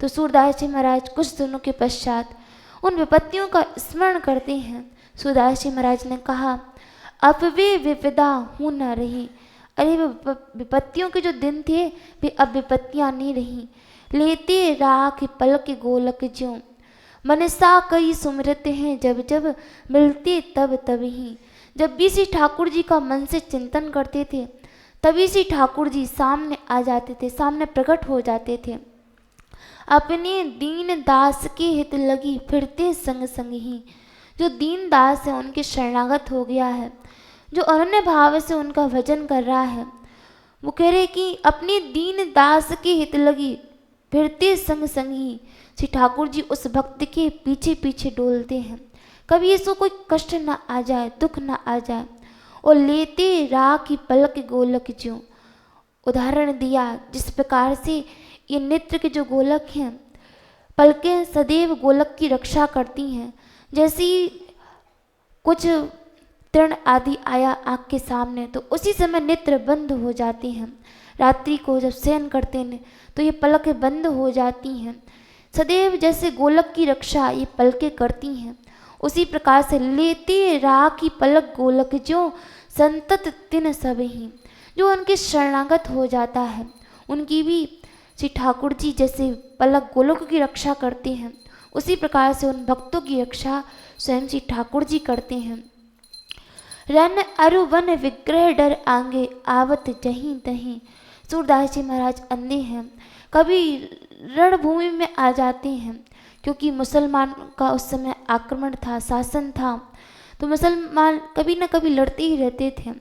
तो सूरदास जी महाराज कुछ दिनों के पश्चात उन विपत्तियों का स्मरण करते हैं। सूरदास जी महाराज ने कहा, अब वे विपदा हूँ न रही। अरे विपत्तियों के जो दिन थे वे अब विपत्तियाँ नहीं रही। लेते राख पलक गोलक ज्यों, मनसा कई सुमरत हैं जब जब मिलते तब तब ही। जब भी श्री ठाकुर जी का मन से चिंतन करते थे तभी श्री ठाकुर जी सामने आ जाते थे, सामने प्रकट हो जाते थे। अपने दीन दास के हित लगी फिरते संग संग ही। जो दीन दास है उनके शरणागत हो गया है, जो अनन्य भाव से उनका भजन कर रहा है, वो कह रहे कि अपने दीन दास के हित लगी फिरते संग संग ही। श्री ठाकुर जी उस भक्त के पीछे पीछे डोलते हैं, कभी इसको कोई कष्ट ना आ जाए, दुख ना आ जाए। और लेते राख पलक गोलक ज्यों, उदाहरण दिया जिस प्रकार से ये नेत्र के जो गोलक हैं, पलकें सदैव गोलक की रक्षा करती हैं। जैसे ही कुछ तृण आदि आया आँख के सामने तो उसी समय नेत्र बंद हो जाते हैं। रात्रि को जब शयन करते हैं तो ये पलकें बंद हो जाती हैं। सदैव जैसे गोलक की रक्षा ये पलकें करती हैं, उसी प्रकार से लेते राख की पलक गोलक ज्यों संतत तिन सब ही। जो उनके शरणागत हो जाता है उनकी भी श्री ठाकुर जी जैसे पलक गोलक की रक्षा करते हैं, उसी प्रकार से उन भक्तों की रक्षा स्वयं श्री ठाकुर जी करते हैं। रन अरु वन विग्रह डर आंगे आवत जहीं तहीं। सूरदास जी महाराज अंधे हैं, कभी रणभूमि में आ जाते हैं, क्योंकि मुसलमान का उस समय आक्रमण था, शासन था, तो मुसलमान कभी न कभी लड़ते ही रहते थे।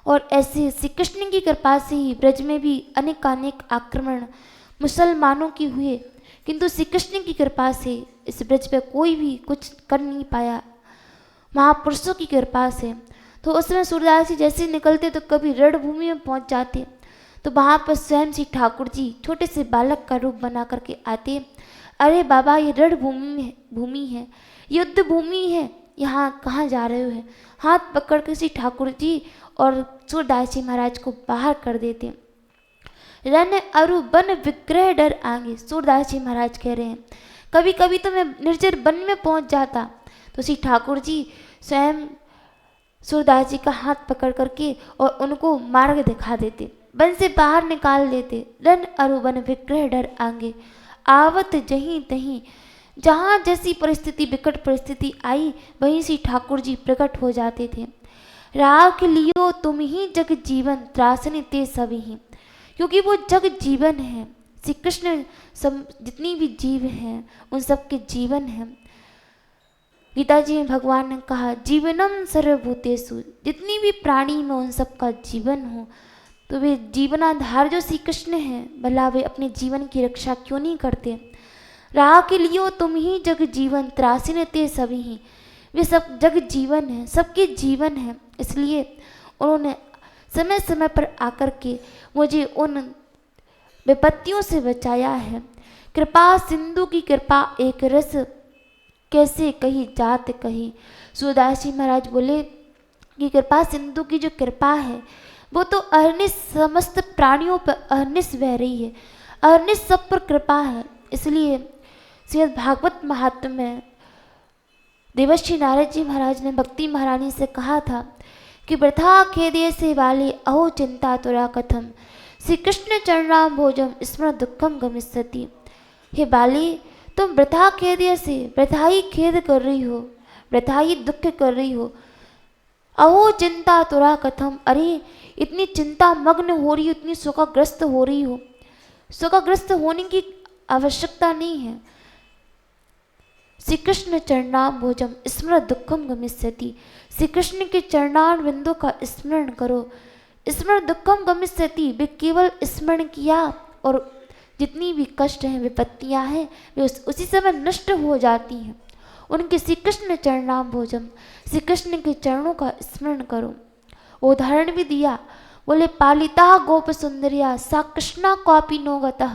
और ऐसे श्री कृष्ण की कृपा से ही ब्रज में भी अनेकानेक आक्रमण मुसलमानों की हुए, किंतु श्री कृष्ण की कृपा से इस ब्रज पे कोई भी कुछ कर नहीं पाया, महापुरुषों की कृपा से। तो उस समय सूरदास जी जैसे निकलते तो कभी रणभूमि में पहुंच जाते, तो वहाँ पर स्वयं श्री ठाकुर जी छोटे से बालक का रूप बना करके आते। अरे बाबा, ये भूमि है, युद्ध भूमि है, यहाँ कहाँ जा रहे हो? हाथ पकड़ के श्री ठाकुर जी और सूरदास जी महाराज को बाहर कर देते। रन अरु बन विग्रह डर आगे। सूरदास जी महाराज कह रहे हैं, कभी कभी तो मैं निर्जर वन में पहुंच जाता तो श्री ठाकुर जी स्वयं सूरदास जी का हाथ पकड़ करके और उनको मार्ग दिखा देते, वन से बाहर निकाल देते। रन अरु बन विग्रह डर आगे आवत जहीं तहीं। जहाँ जैसी परिस्थिति, विकट परिस्थिति आई, वहीं श्री ठाकुर जी प्रकट हो जाते थे। राख लियो तुम ही जग जीवन त्रासनी ते सभी ही। क्योंकि वो जग जीवन है, श्री कृष्ण सब जितनी भी जीव हैं उन सब के जीवन है। गीता जी में भगवान ने कहा, जीवनम सर्वभूतेषु, जितनी भी प्राणी में उन सब का जीवन हो। तो वे जीवनाधार जो श्री कृष्ण हैं, भला वे अपने जीवन की रक्षा क्यों नहीं करते? राख लियो तुम ही जग जीवन त्रासिन ते सभी ही। वे सब जग जीवन है, सबके जीवन है, इसलिए उन्होंने समय समय पर आकर के मुझे उन विपत्तियों से बचाया है। कृपा सिंधु की कृपा एक रस, कैसे कही जात कही। सूरदास जी महाराज बोले कि कृपा सिंधु की जो कृपा है वो तो अहर्निश समस्त प्राणियों पर अहर्निश बह रही है, अहर्निश सब पर कृपा है। इसलिए श्रीमद् भागवत महात्म्य में देवर्षि नारद जी महाराज ने भक्ति महारानी से कहा था कि वृथा खेदे से वाले अहो चिंता तुरा कथम, श्री कृष्ण चरणाम भोजम स्मरण दुखम गमिष्यति। हे बाली, तुम वृथा खेदे से वृथा ही खेद कर रही हो, वृथा ही दुख कर रही हो। अहो चिंता तुरा कथम, अरे इतनी चिंता मग्न हो रही हो, इतनी शोकाग्रस्त हो रही हो। शोकाग्रस्त होने की आवश्यकता नहीं है। श्री कृष्ण चरणाम भोजम स्मरण दुखम गमिष्यति। श्री कृष्ण के चरणार बिंदु का स्मरण करो, स्मरण दुखम गमिष्यति। वे केवल स्मरण किया और जितनी भी कष्ट हैं, विपत्तियां हैं, वे उसी समय नष्ट हो जाती हैं। उनके श्री कृष्ण चरणाम भोजम, श्री कृष्ण के चरणों का स्मरण करो। उदाहरण भी दिया, बोले पालिता गोप सुंदरिया सा कृष्णा कॉपी नो गतः।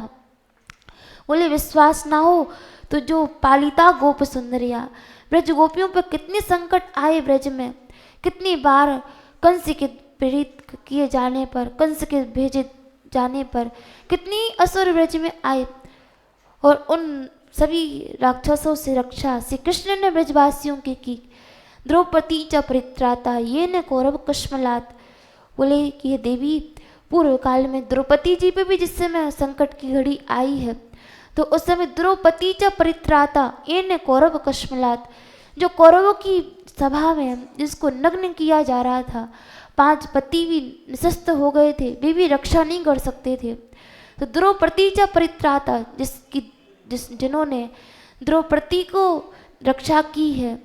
बोले विश्वास ना हो तो जो पालिता गोप सुंदरिया, ब्रज गोपियों पर कितने संकट आए ब्रज में, कितनी बार कंस के प्रेरित किए जाने पर, कंस के भेजे जाने पर कितनी असुर ब्रज में आए, और उन सभी राक्षसों से रक्षा श्री कृष्ण ने ब्रजवासियों की। द्रौपदी च परित्राता ये न कौरव कश्मलात, बोले कि ये देवी पूर्व काल में द्रौपदी जी पे भी जिस समय संकट की घड़ी आई है, तो उस समय द्रौपदी च परित्राता ये न कौरव कश्मलात, जो कौरवों की सभा में जिसको नग्न किया जा रहा था, 5 पति भी निशस्त्र हो गए थे, वे भी रक्षा नहीं कर सकते थे। तो द्रौपदी च परित्राता, जिन्होंने द्रौपदी को रक्षा की है,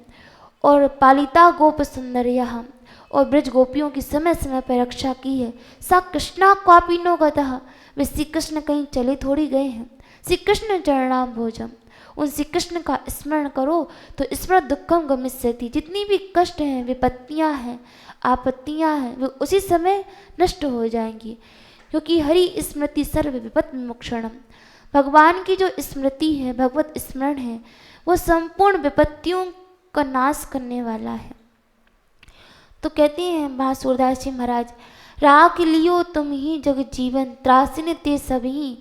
और पालिता गोप सुंदरिया, और ब्रज गोपियों की समय समय पर रक्षा की है। सा कृष्णा क्वापिनो गतः, वे श्री कृष्ण कहीं चले थोड़ी गए हैं। श्री कृष्ण चरणाम भोजम, उन श्री कृष्ण का स्मरण करो तो स्मरण दुखम गमिष्यति, जितनी भी कष्ट हैं, विपत्तियाँ हैं, आपत्तियाँ हैं, वे उसी समय नष्ट हो जाएंगी, क्योंकि हरि स्मृति सर्व विपत विमोक्षणम, भगवान की जो स्मृति है, भगवत स्मरण है, वो संपूर्ण विपत्तियों का नाश करने वाला है। तो कहते हैं महा सूरदास जी महाराज, राख लियो तुम ही जग जीवन, त्रासिन ते सभी,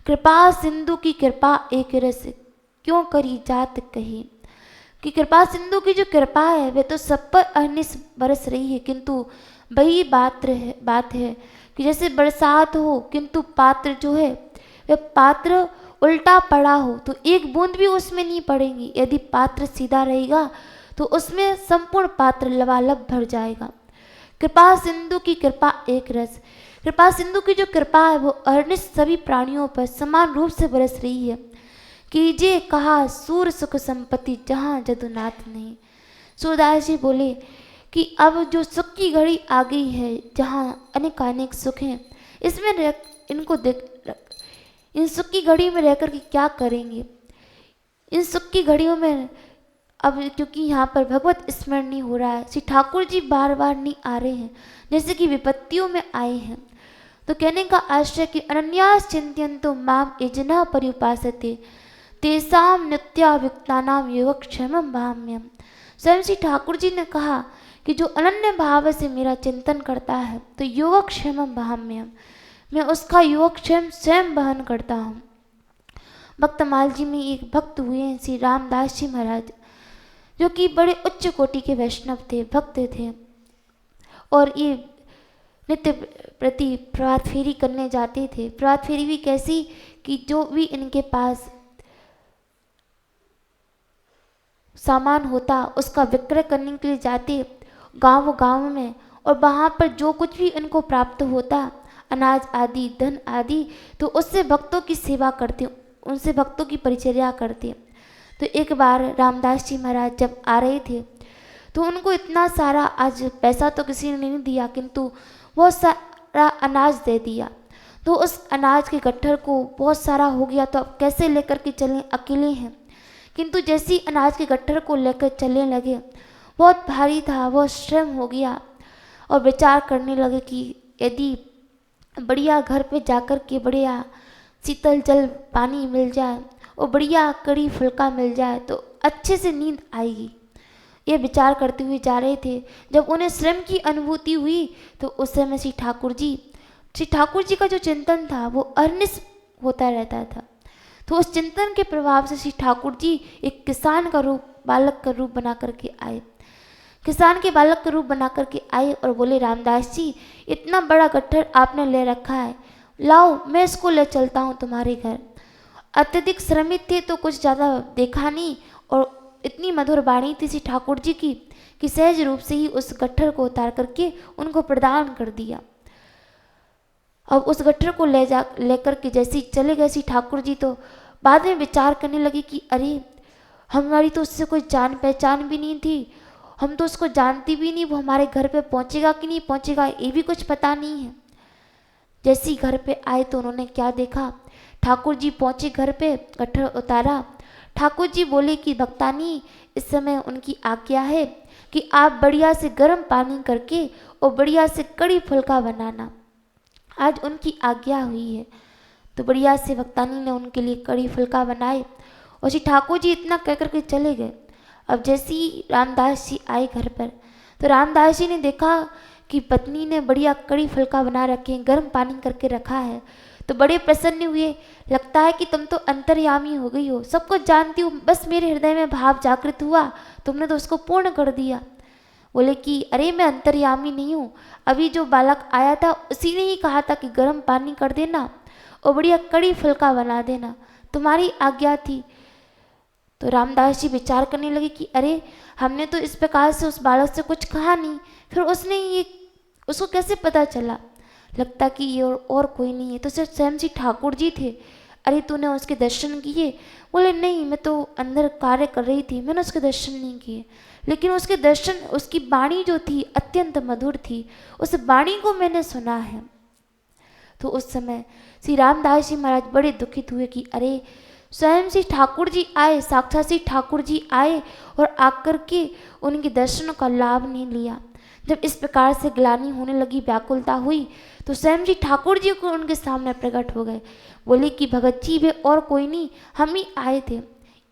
कृपा सिंधु की कृपा एक रस, क्यों करी जात कही। कि कृपा सिंधु की जो कृपा है वे तो सब पर अहनिश बरस रही है, किंतु वही बात है कि जैसे बरसात हो, किंतु पात्र जो है वह पात्र उल्टा पड़ा हो तो एक बूंद भी उसमें नहीं पड़ेगी। यदि पात्र सीधा रहेगा तो उसमें संपूर्ण पात्र लबालब भर जाएगा। कृपा सिंधु की कृपा एक रस, कृपा सिंधु की जो कृपा है वो अहर्निश सभी प्राणियों पर समान रूप से बरस रही है। कीजिए कहा सूर सुख संपत्ति जहाँ जदुनाथ नहीं। सूरदास जी बोले कि अब जो सुख की घड़ी आ गई है, जहाँ अनेकानेक सुख हैं, इसमें इनको इन सुख की घड़ी में रहकर के क्या करेंगे। इन सुख की घड़ियों में अब क्योंकि यहाँ पर भगवत स्मरण नहीं हो रहा है, श्री ठाकुर जी बार बार नहीं आ रहे हैं, जैसे कि विपत्तियों में आए हैं। तो कहने का आश्रय कि अनन्यास चिंत्यन्तो माम ये जना पर्युपासते तेसाम नित्याभियुक्तानाम योगक्षेमम भाम्यम। स्वयं श्री ठाकुर जी ने कहा कि जो अनन्य भाव से मेरा चिंतन करता है तो योगक्षेमम भाम्यम, मैं उसका योगक्षेम स्वयं वहन करता हूँ। भक्तमाल जी में एक भक्त हुए हैं श्री रामदास जी महाराज, जो कि बड़े उच्च कोटि के वैष्णव थे, भक्त थे, और ये नित्य प्रति प्रभात फेरी करने जाते थे। प्रभात फेरी भी कैसी कि जो भी इनके पास सामान होता उसका विक्रय करने के लिए जाते गांव गांव में, और वहाँ पर जो कुछ भी इनको प्राप्त होता, अनाज आदि, धन आदि, तो उससे भक्तों की सेवा करते, उनसे भक्तों की परिचर्या करते। तो एक बार रामदास जी महाराज जब आ रहे थे तो उनको इतना सारा, आज पैसा तो किसी ने नहीं दिया, किंतु बहुत सारा अनाज दे दिया। तो उस अनाज के गट्ठर को बहुत सारा हो गया, तो अब कैसे लेकर के चलें, अकेले हैं। किंतु जैसी अनाज के गट्ठर को लेकर चलने लगे, बहुत भारी था, बहुत श्रम हो गया, और विचार करने लगे कि यदि बढ़िया घर पे जाकर के बढ़िया शीतल जल पानी मिल जाए और बढ़िया कड़ी फुल्का मिल जाए तो अच्छे से नींद आएगी। ये विचार करते हुए जा रहे थे। जब उन्हें श्रम की अनुभूति हुई तो उस समय श्री ठाकुर जी का जो चिंतन था वो अहर्निश होता रहता था। तो उस चिंतन के प्रभाव से श्री ठाकुर जी एक किसान का रूप, बालक का रूप बना करके आए। किसान के बालक का रूप बना करके आए और बोले, रामदास जी इतना बड़ा गट्ठर आपने ले रखा है, लाओ मैं इसको ले चलता हूँ तुम्हारे घर। अत्यधिक श्रमित थे तो कुछ ज़्यादा देखा नहीं, और इतनी मधुर वाणी थी श्री ठाकुर जी की कि सहज रूप से ही उस गट्ठर को उतार करके उनको प्रदान कर दिया। अब उस गट्ठर को लेकर के जैसे ही चले गए श्री ठाकुर जी, तो बाद में विचार करने लगे कि अरे हमारी तो उससे कोई जान पहचान भी नहीं थी, हम तो उसको जानती भी नहीं, वो हमारे घर पे पहुंचेगा कि नहीं पहुंचेगा ये भी कुछ पता नहीं है। जैसे ही घर पे आए तो उन्होंने क्या देखा, ठाकुर जी पहुंचे घर पे, गट्ठर उतारा। ठाकुर जी बोले कि भक्तानी इस समय उनकी आज्ञा है कि आप बढ़िया से गर्म पानी करके और बढ़िया से कड़ी फुल्का बनाना। आज उनकी आज्ञा हुई है। तो बढ़िया से भक्तानी ने उनके लिए कड़ी फुल्का बनाए और श्री ठाकुर जी इतना कह करके चले गए। अब जैसे ही रामदास जी आए घर पर, तो रामदास जी ने देखा कि पत्नी ने बढ़िया कड़ी फुल्का बना रखे हैं, गर्म पानी करके रखा है, तो बड़े प्रसन्न हुए। लगता है कि तुम तो अंतर्यामी हो गई हो, सब कुछ जानती हो, बस मेरे हृदय में भाव जागृत हुआ, तुमने तो उसको पूर्ण कर दिया। बोले कि अरे मैं अंतर्यामी नहीं हूँ, अभी जो बालक आया था उसी ने ही कहा था कि गर्म पानी कर देना और बढ़िया कड़ी फुल्का बना देना, तुम्हारी आज्ञा थी। तो रामदास जी विचार करने लगे कि अरे हमने तो इस प्रकार से उस बालक से कुछ कहा नहीं, फिर उसने ये उसको कैसे पता चला, लगता कि ये और कोई नहीं है, तो सिर्फ स्वयं जी ठाकुर जी थे। अरे तूने उसके दर्शन किए? बोले नहीं, मैं तो अंदर कार्य कर रही थी, मैंने उसके दर्शन नहीं किए, लेकिन उसके दर्शन, उसकी वाणी जो थी अत्यंत मधुर थी, उस वाणी को मैंने सुना है। तो उस समय श्री रामदास जी महाराज बड़े दुखित हुए कि अरे स्वयं श्री ठाकुर जी आए, साक्षात श्री ठाकुर जी आए और आकर के उनके दर्शनों का लाभ नहीं लिया। जब इस प्रकार से ग्लानि होने लगी, व्याकुलता हुई, तो स्वयं जी ठाकुर जी को उनके सामने प्रकट हो गए। बोले कि भगत जी वे और कोई नहीं, हम ही आए थे।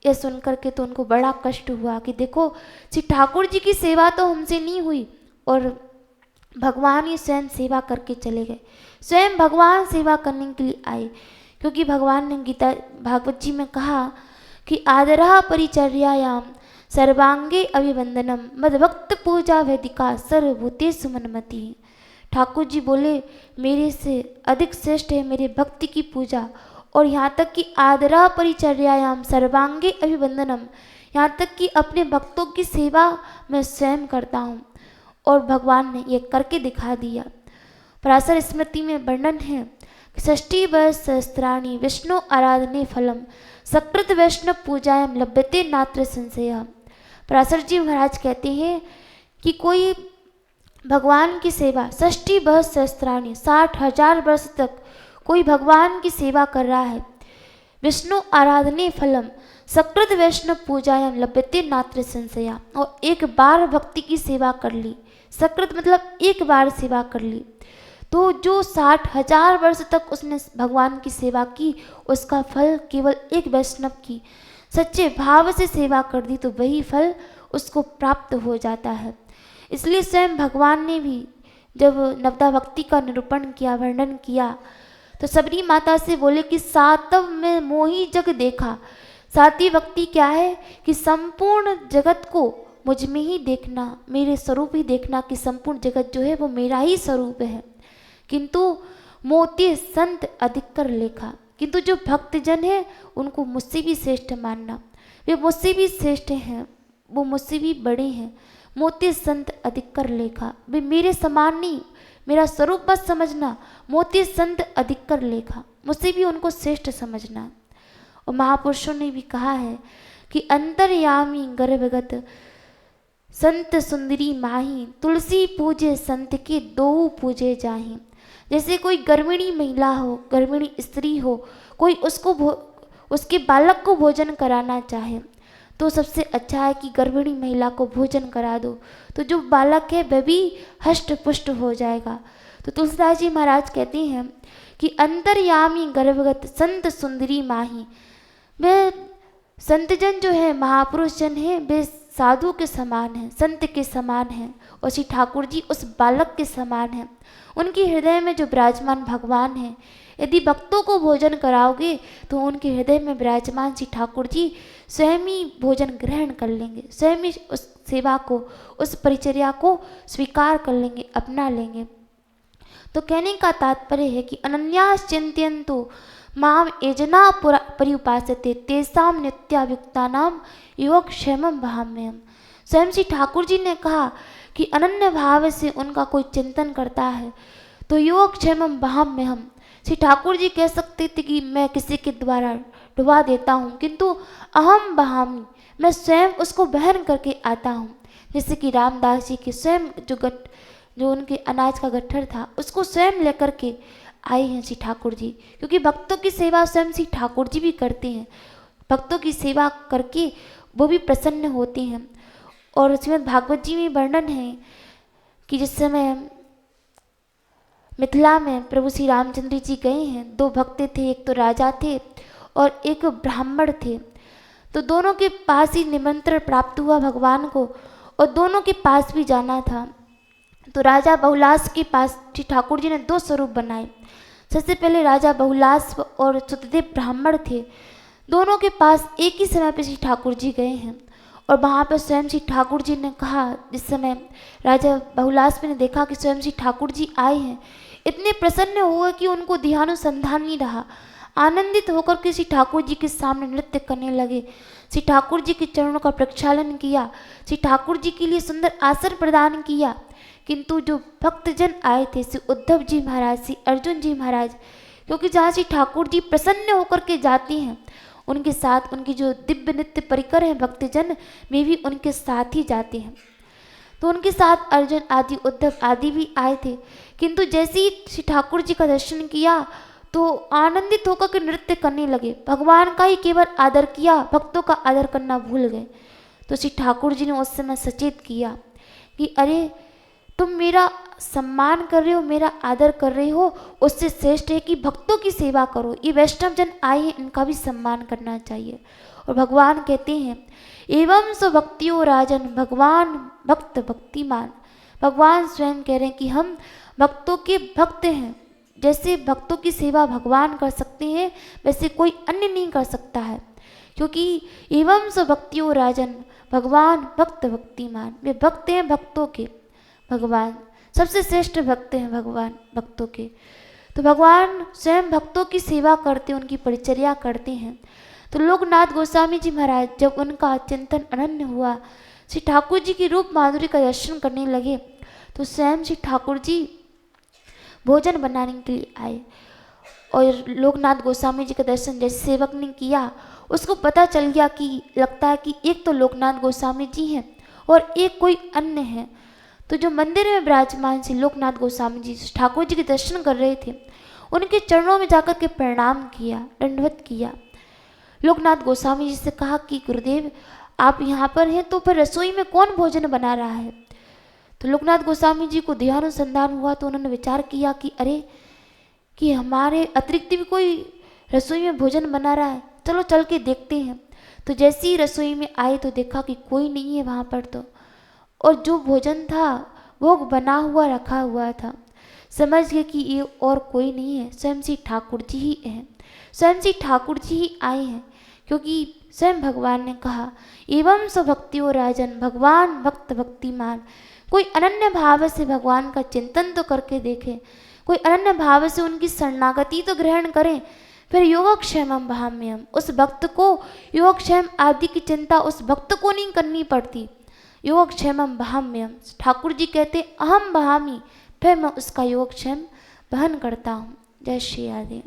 यह सुन करके तो उनको बड़ा कष्ट हुआ कि देखो श्री ठाकुर जी की सेवा तो हमसे नहीं हुई और भगवान ही स्वयं सेवा करके चले गए। स्वयं भगवान सेवा करने के लिए आए, क्योंकि भगवान ने गीता भागवत जी में कहा कि आदरा परिचर्यायाम सर्वांगे अभिवंदनम मदभक्त पूजा वैदिका सर्वभूतेषु मन्मति। ठाकुर जी बोले मेरे से अधिक श्रेष्ठ है मेरे भक्ति की पूजा, और यहाँ तक कि आदरा परिचर्यायाम सर्वांगे अभिवंदनम, यहाँ तक कि अपने भक्तों की सेवा मैं स्वयं करता हूँ। और भगवान ने ये करके दिखा दिया। पराशर स्मृति में वर्णन है, षष्ठी वर्ष सहस्त्राणि विष्णु आराधने फलम सकृत वैष्णव पूजायाम लभ्यते नात्र संशय। पराशर जी महाराज कहते हैं कि कोई भगवान की सेवा षष्ठी वर्ष सहस्त्राणि 60,000 वर्ष तक कोई भगवान की सेवा कर रहा है, विष्णु आराधने फलम सकृत वैष्णव पूजायाम लभ्यते नात्र संशया, और एक बार भक्ति की सेवा कर ली, सकृत मतलब एक बार सेवा कर ली, तो जो 60,000 वर्ष तक उसने भगवान की सेवा की उसका फल केवल एक वैष्णव की सच्चे भाव से सेवा कर दी तो वही फल उसको प्राप्त हो जाता है। इसलिए स्वयं भगवान ने भी जब नवदा भक्ति का निरूपण किया, वर्णन किया, तो सबरी माता से बोले कि सातव में मोही जग देखा। सातवीं भक्ति क्या है कि संपूर्ण जगत को मुझ में ही देखना, मेरे स्वरूप ही देखना कि संपूर्ण जगत जो है वो मेरा ही स्वरूप है। किंतु मोती संत अधिक कर लेखा, किंतु जो भक्तजन है उनको मुझसे भी श्रेष्ठ मानना, वे मुझसे भी श्रेष्ठ हैं, वो मुझसे भी बड़े हैं। मोती संत अधिक कर लेखा, वे मेरे समान नहीं, मेरा स्वरूप बस समझना, मोती संत अधिक कर लेखा, मुझसे भी उनको श्रेष्ठ समझना। और महापुरुषों ने भी कहा है कि अंतर्यामी गर्भगत संत सुंदरी माही, तुलसी पूजे संत के दो पूजे जाही। जैसे कोई गर्भिणी महिला हो, गर्भिणी स्त्री हो, कोई उसको उसके बालक को भोजन कराना चाहे तो सबसे अच्छा है कि गर्भिणी महिला को भोजन करा दो, तो जो बालक है वह भी हष्ट पुष्ट हो जाएगा। तो तुलसीदास जी महाराज कहते हैं कि अंतर्यामी गर्भगत संत सुंदरी माही, वे संतजन जो है महापुरुष जन है वे साधु के समान हैं, संत के समान हैं, और श्री ठाकुर जी उस बालक के समान हैं। उनके हृदय में जो विराजमान भगवान हैं, यदि भक्तों को भोजन कराओगे तो उनके हृदय में विराजमान श्री ठाकुर जी स्वयं ही भोजन ग्रहण कर लेंगे, स्वयं ही उस सेवा को, उस परिचर्या को स्वीकार कर लेंगे, अपना लेंगे। तो कहने का तात्पर्य है कि अनन्यास चिंतयन्तु माम एजना पर्युपासते तेसाम नित्यायुक्तानाम योगक्षेमम भाम्यम। स्वयं श्री ठाकुर जी ने कहा कि अनन्य भाव से उनका कोई चिंतन करता है तो योगक्षेमम भाम्यहम। श्री ठाकुर जी कह सकते थे कि मैं किसी के द्वारा डुबा देता हूँ, किंतु अहम बहामी, मैं स्वयं उसको बहन करके आता हूँ। जैसे कि रामदास जी के स्वयं जो उनके अनाज का गट्ठर था उसको स्वयं लेकर के आए हैं श्री ठाकुर जी, क्योंकि भक्तों की सेवा स्वयं श्री ठाकुर जी भी करते हैं, भक्तों की सेवा करके वो भी प्रसन्न होते हैं। और श्रीमद् भागवत जी में वर्णन है कि जिस समय मिथिला में प्रभु श्री रामचंद्र जी गए हैं, दो भक्त थे, एक तो राजा थे और एक ब्राह्मण थे। तो दोनों के पास ही निमंत्रण प्राप्त हुआ भगवान को, और दोनों के पास भी जाना था। तो राजा बहुलास के पास श्री ठाकुर जी ने 2 स्वरूप बनाए। सबसे पहले राजा बहुलास और सुतदेव ब्राह्मण थे, दोनों के पास एक ही समय पे श्री ठाकुर जी गए हैं। और वहाँ पर स्वयं श्री ठाकुर जी ने कहा, जिस समय राजा बहुलास ने देखा कि स्वयं श्री ठाकुर जी आए हैं, इतने प्रसन्न हुए कि उनको ध्यानुसंधान नहीं रहा, आनंदित होकर के श्री ठाकुर जी के सामने नृत्य करने लगे। श्री ठाकुर जी के चरणों का प्रक्षालन किया, श्री ठाकुर जी के लिए सुंदर आसन प्रदान किया। किंतु जो भक्तजन आए थे, श्री उद्धव जी महाराज, श्री अर्जुन जी महाराज, क्योंकि जहाँ श्री ठाकुर जी प्रसन्न होकर के जाते हैं, उनके साथ उनकी जो दिव्य नित्य परिकर हैं भक्तजन, वे भी उनके साथ ही जाते हैं। तो उनके साथ अर्जुन आदि, उद्धव आदि भी आए थे। किंतु जैसे ही श्री ठाकुर जी का दर्शन किया तो आनंदित होकर के नृत्य करने लगे, भगवान का ही केवल आदर किया, भक्तों का आदर करना भूल गए। तो श्री ठाकुर जी ने उस समय सचेत किया कि अरे तुम मेरा सम्मान कर रहे हो, मेरा आदर कर रहे हो, उससे श्रेष्ठ है कि भक्तों की सेवा करो। ये वैष्णव जन आए हैं, इनका भी सम्मान करना चाहिए। और भगवान कहते हैं एवं सो भक्तियो राजन, भगवान भक्त भक्तिमान। भगवान स्वयं कह रहे हैं कि हम भक्तों के भक्त हैं। जैसे भक्तों की सेवा भगवान कर सकते हैं, वैसे कोई अन्य नहीं कर सकता है। क्योंकि एवं सो भक्तियो राजन, भगवान भक्त भक्तिमान, वे भक्त हैं भक्तों के, भगवान सबसे श्रेष्ठ भक्त हैं भगवान भक्तों के। तो भगवान स्वयं भक्तों की सेवा करते, उनकी परिचर्या करते हैं। तो लोकनाथ गोस्वामी जी महाराज जब उनका चिंतन अनन्य हुआ, श्री ठाकुर जी की रूप माधुरी का दर्शन करने लगे, तो स्वयं श्री ठाकुर जी भोजन बनाने के लिए आए। और लोकनाथ गोस्वामी जी का दर्शन जैसे सेवक ने किया, उसको पता चल गया कि लगता है कि एक तो लोकनाथ गोस्वामी जी हैं और एक कोई अन्य है। तो जो मंदिर में विराजमान श्री लोकनाथ गोस्वामी जी ठाकुर जी के दर्शन कर रहे थे, उनके चरणों में जाकर के प्रणाम किया, दंडवत किया। लोकनाथ गोस्वामी जी से कहा कि गुरुदेव आप यहाँ पर हैं, तो फिर रसोई में कौन भोजन बना रहा है? तो लोकनाथ गोस्वामी जी को ध्यानुसंधान हुआ, तो उन्होंने विचार किया कि अरे कि हमारे अतिरिक्त भी कोई रसोई में भोजन बना रहा है, चलो चल के देखते हैं। तो जैसे ही रसोई में आए तो देखा कि कोई नहीं है वहाँ पर। तो और जो भोजन था भोग बना हुआ रखा हुआ था। समझ गए कि ये और कोई नहीं है, स्वयं श्री ठाकुर जी ही हैं, स्वयं श्री ठाकुर जी ही आए हैं। क्योंकि स्वयं भगवान ने कहा एवं सो भक्तियो राजन, भगवान भक्त भक्तिमान। कोई अनन्य भाव से भगवान का चिंतन तो करके देखे, कोई अनन्य भाव से उनकी शरणागति तो ग्रहण करें, फिर योगक्षेमम भाम्यम, उस भक्त को योगक्षेम आदि की चिंता उस भक्त को नहीं करनी पड़ती। योगक्षेमम भाम्यम, ठाकुर जी कहते अहम बहामी, फिर मैं उसका योगक्षेम वहन करता हूँ। जय श्री राधे।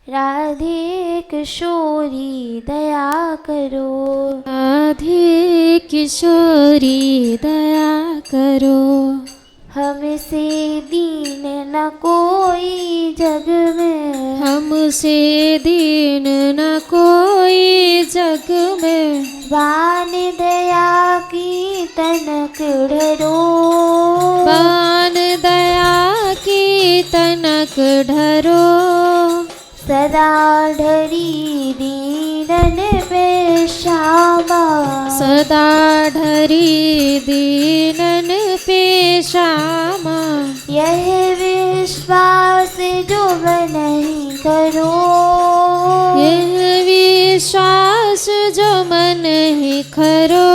राधे किशोरी दया करो, राधे किशोरी दया करो, हमसे दीन न कोई जग में, हमसे दीन न कोई जग में, बान दया की तनक ढरो, बान दया की तनक ढरो, सदा ढरी दीनन पे श्यामा, सदा ढरी दीनन पे श्यामा, यह विश्वास जो नहीं करो, यह विश्वास जो मन ही खरो,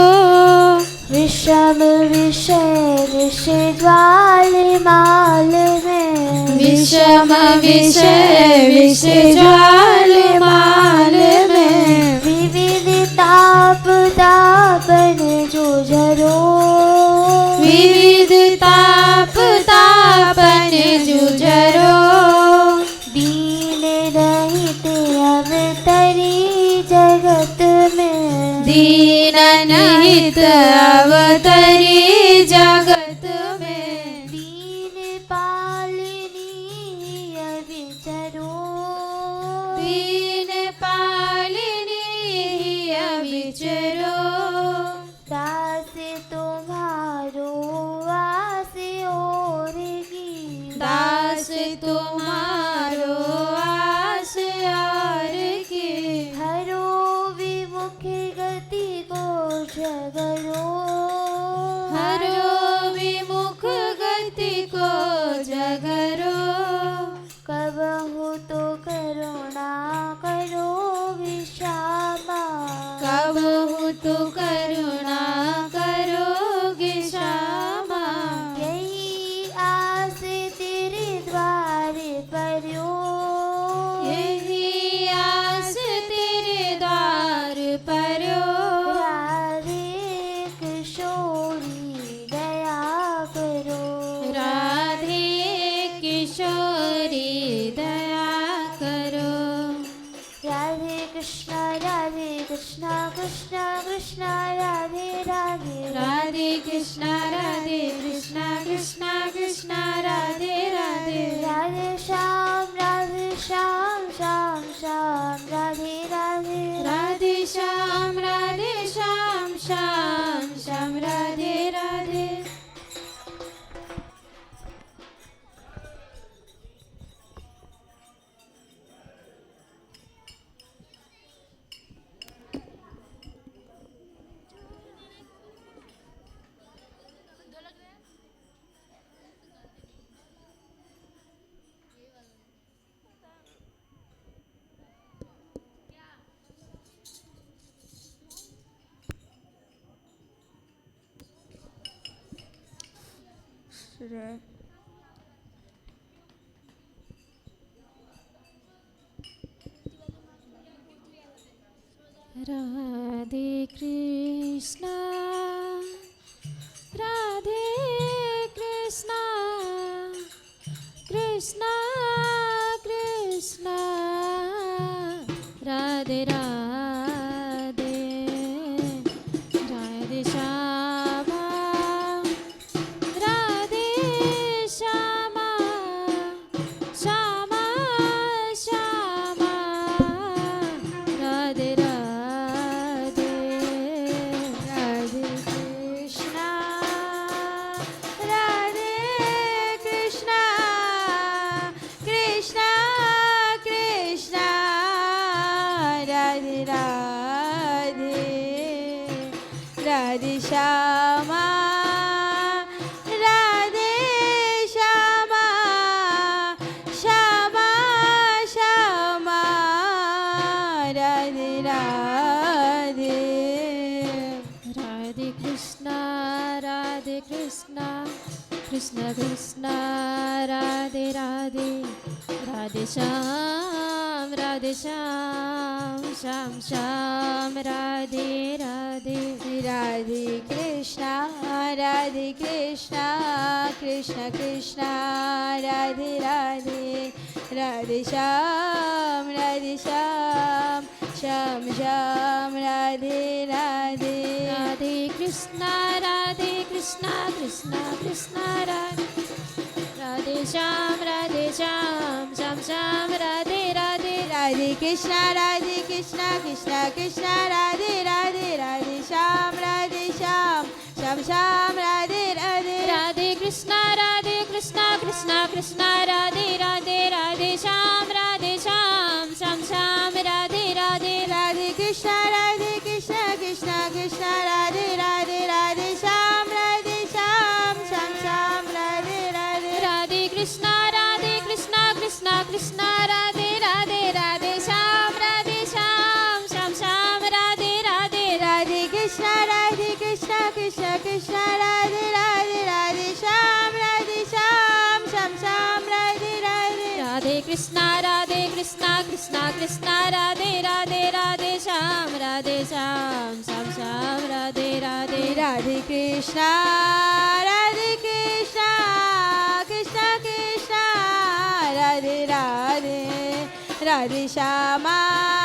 विषम विषय विष ज्वाल माल में, विषम विषय विष ज्वाल माल में, विविध ताप तापन जुझरो, विविध ताप तापन जुझरो, दीन रहित अवतरी जगत में, दीन निहित अवतरी जगत में, दीन पालिनी अविचरो, दीन पालिनी अविचरो, दास तुम्हारो आस और की, दास तुम्हारो आस और की, हरो कृष्णा कृष्णा कृष्णा राधे राधे राधे कृष्णा कृष्णा कृष्णा राधे राधे राधे श्याम श्याम श्याम राधे राधे राधे श्याम श्याम राधे राधे राधे कृष्णा कृष्णा कृष्णा राधे राधे राधे श्यामा राधे श्यामा श्यामा श्यामा राधे राधे राधे कृष्णा राधे कृष्णा कृष्णा कृष्णा राधे राधे राधे श्यामा राधे श्यामा श्यामा श्यामा राधे राधे राधे कृष्णा कृष्णा कृष्णा राधे राधे राधे श्याम श्याम राधे राधे राधे कृष्णा कृष्णा कृष्णा राधे राधे राधे श्याम श्याम राधे राधे राधे कृष्णा कृष्णा राधे श्याम श्याम राधे राधे राधे कृष्णा कृष्णा राधे राधे राधे श्याम श्याम राधे राधे राधे कृष्णा कृष्णा राधे राधे राधे श्याम श्याम राधे राधे राधे कृष्णा कृष्णा राधे राधे राधे श्याम श्याम राधे राधे राधे कृष्णा कृष्णा राधे राधे राधे श्याम श्याम राधे राधे राधे कृष्णा कृष्णा राधे राधे राधे श्याम श्याम राधे राधे राधे कृष्णा कृष्णा राधे राधे राधे श्याम श्याम राधे राधे राधे कृष्णा कृष्णा राधे राधे राधे श्यामा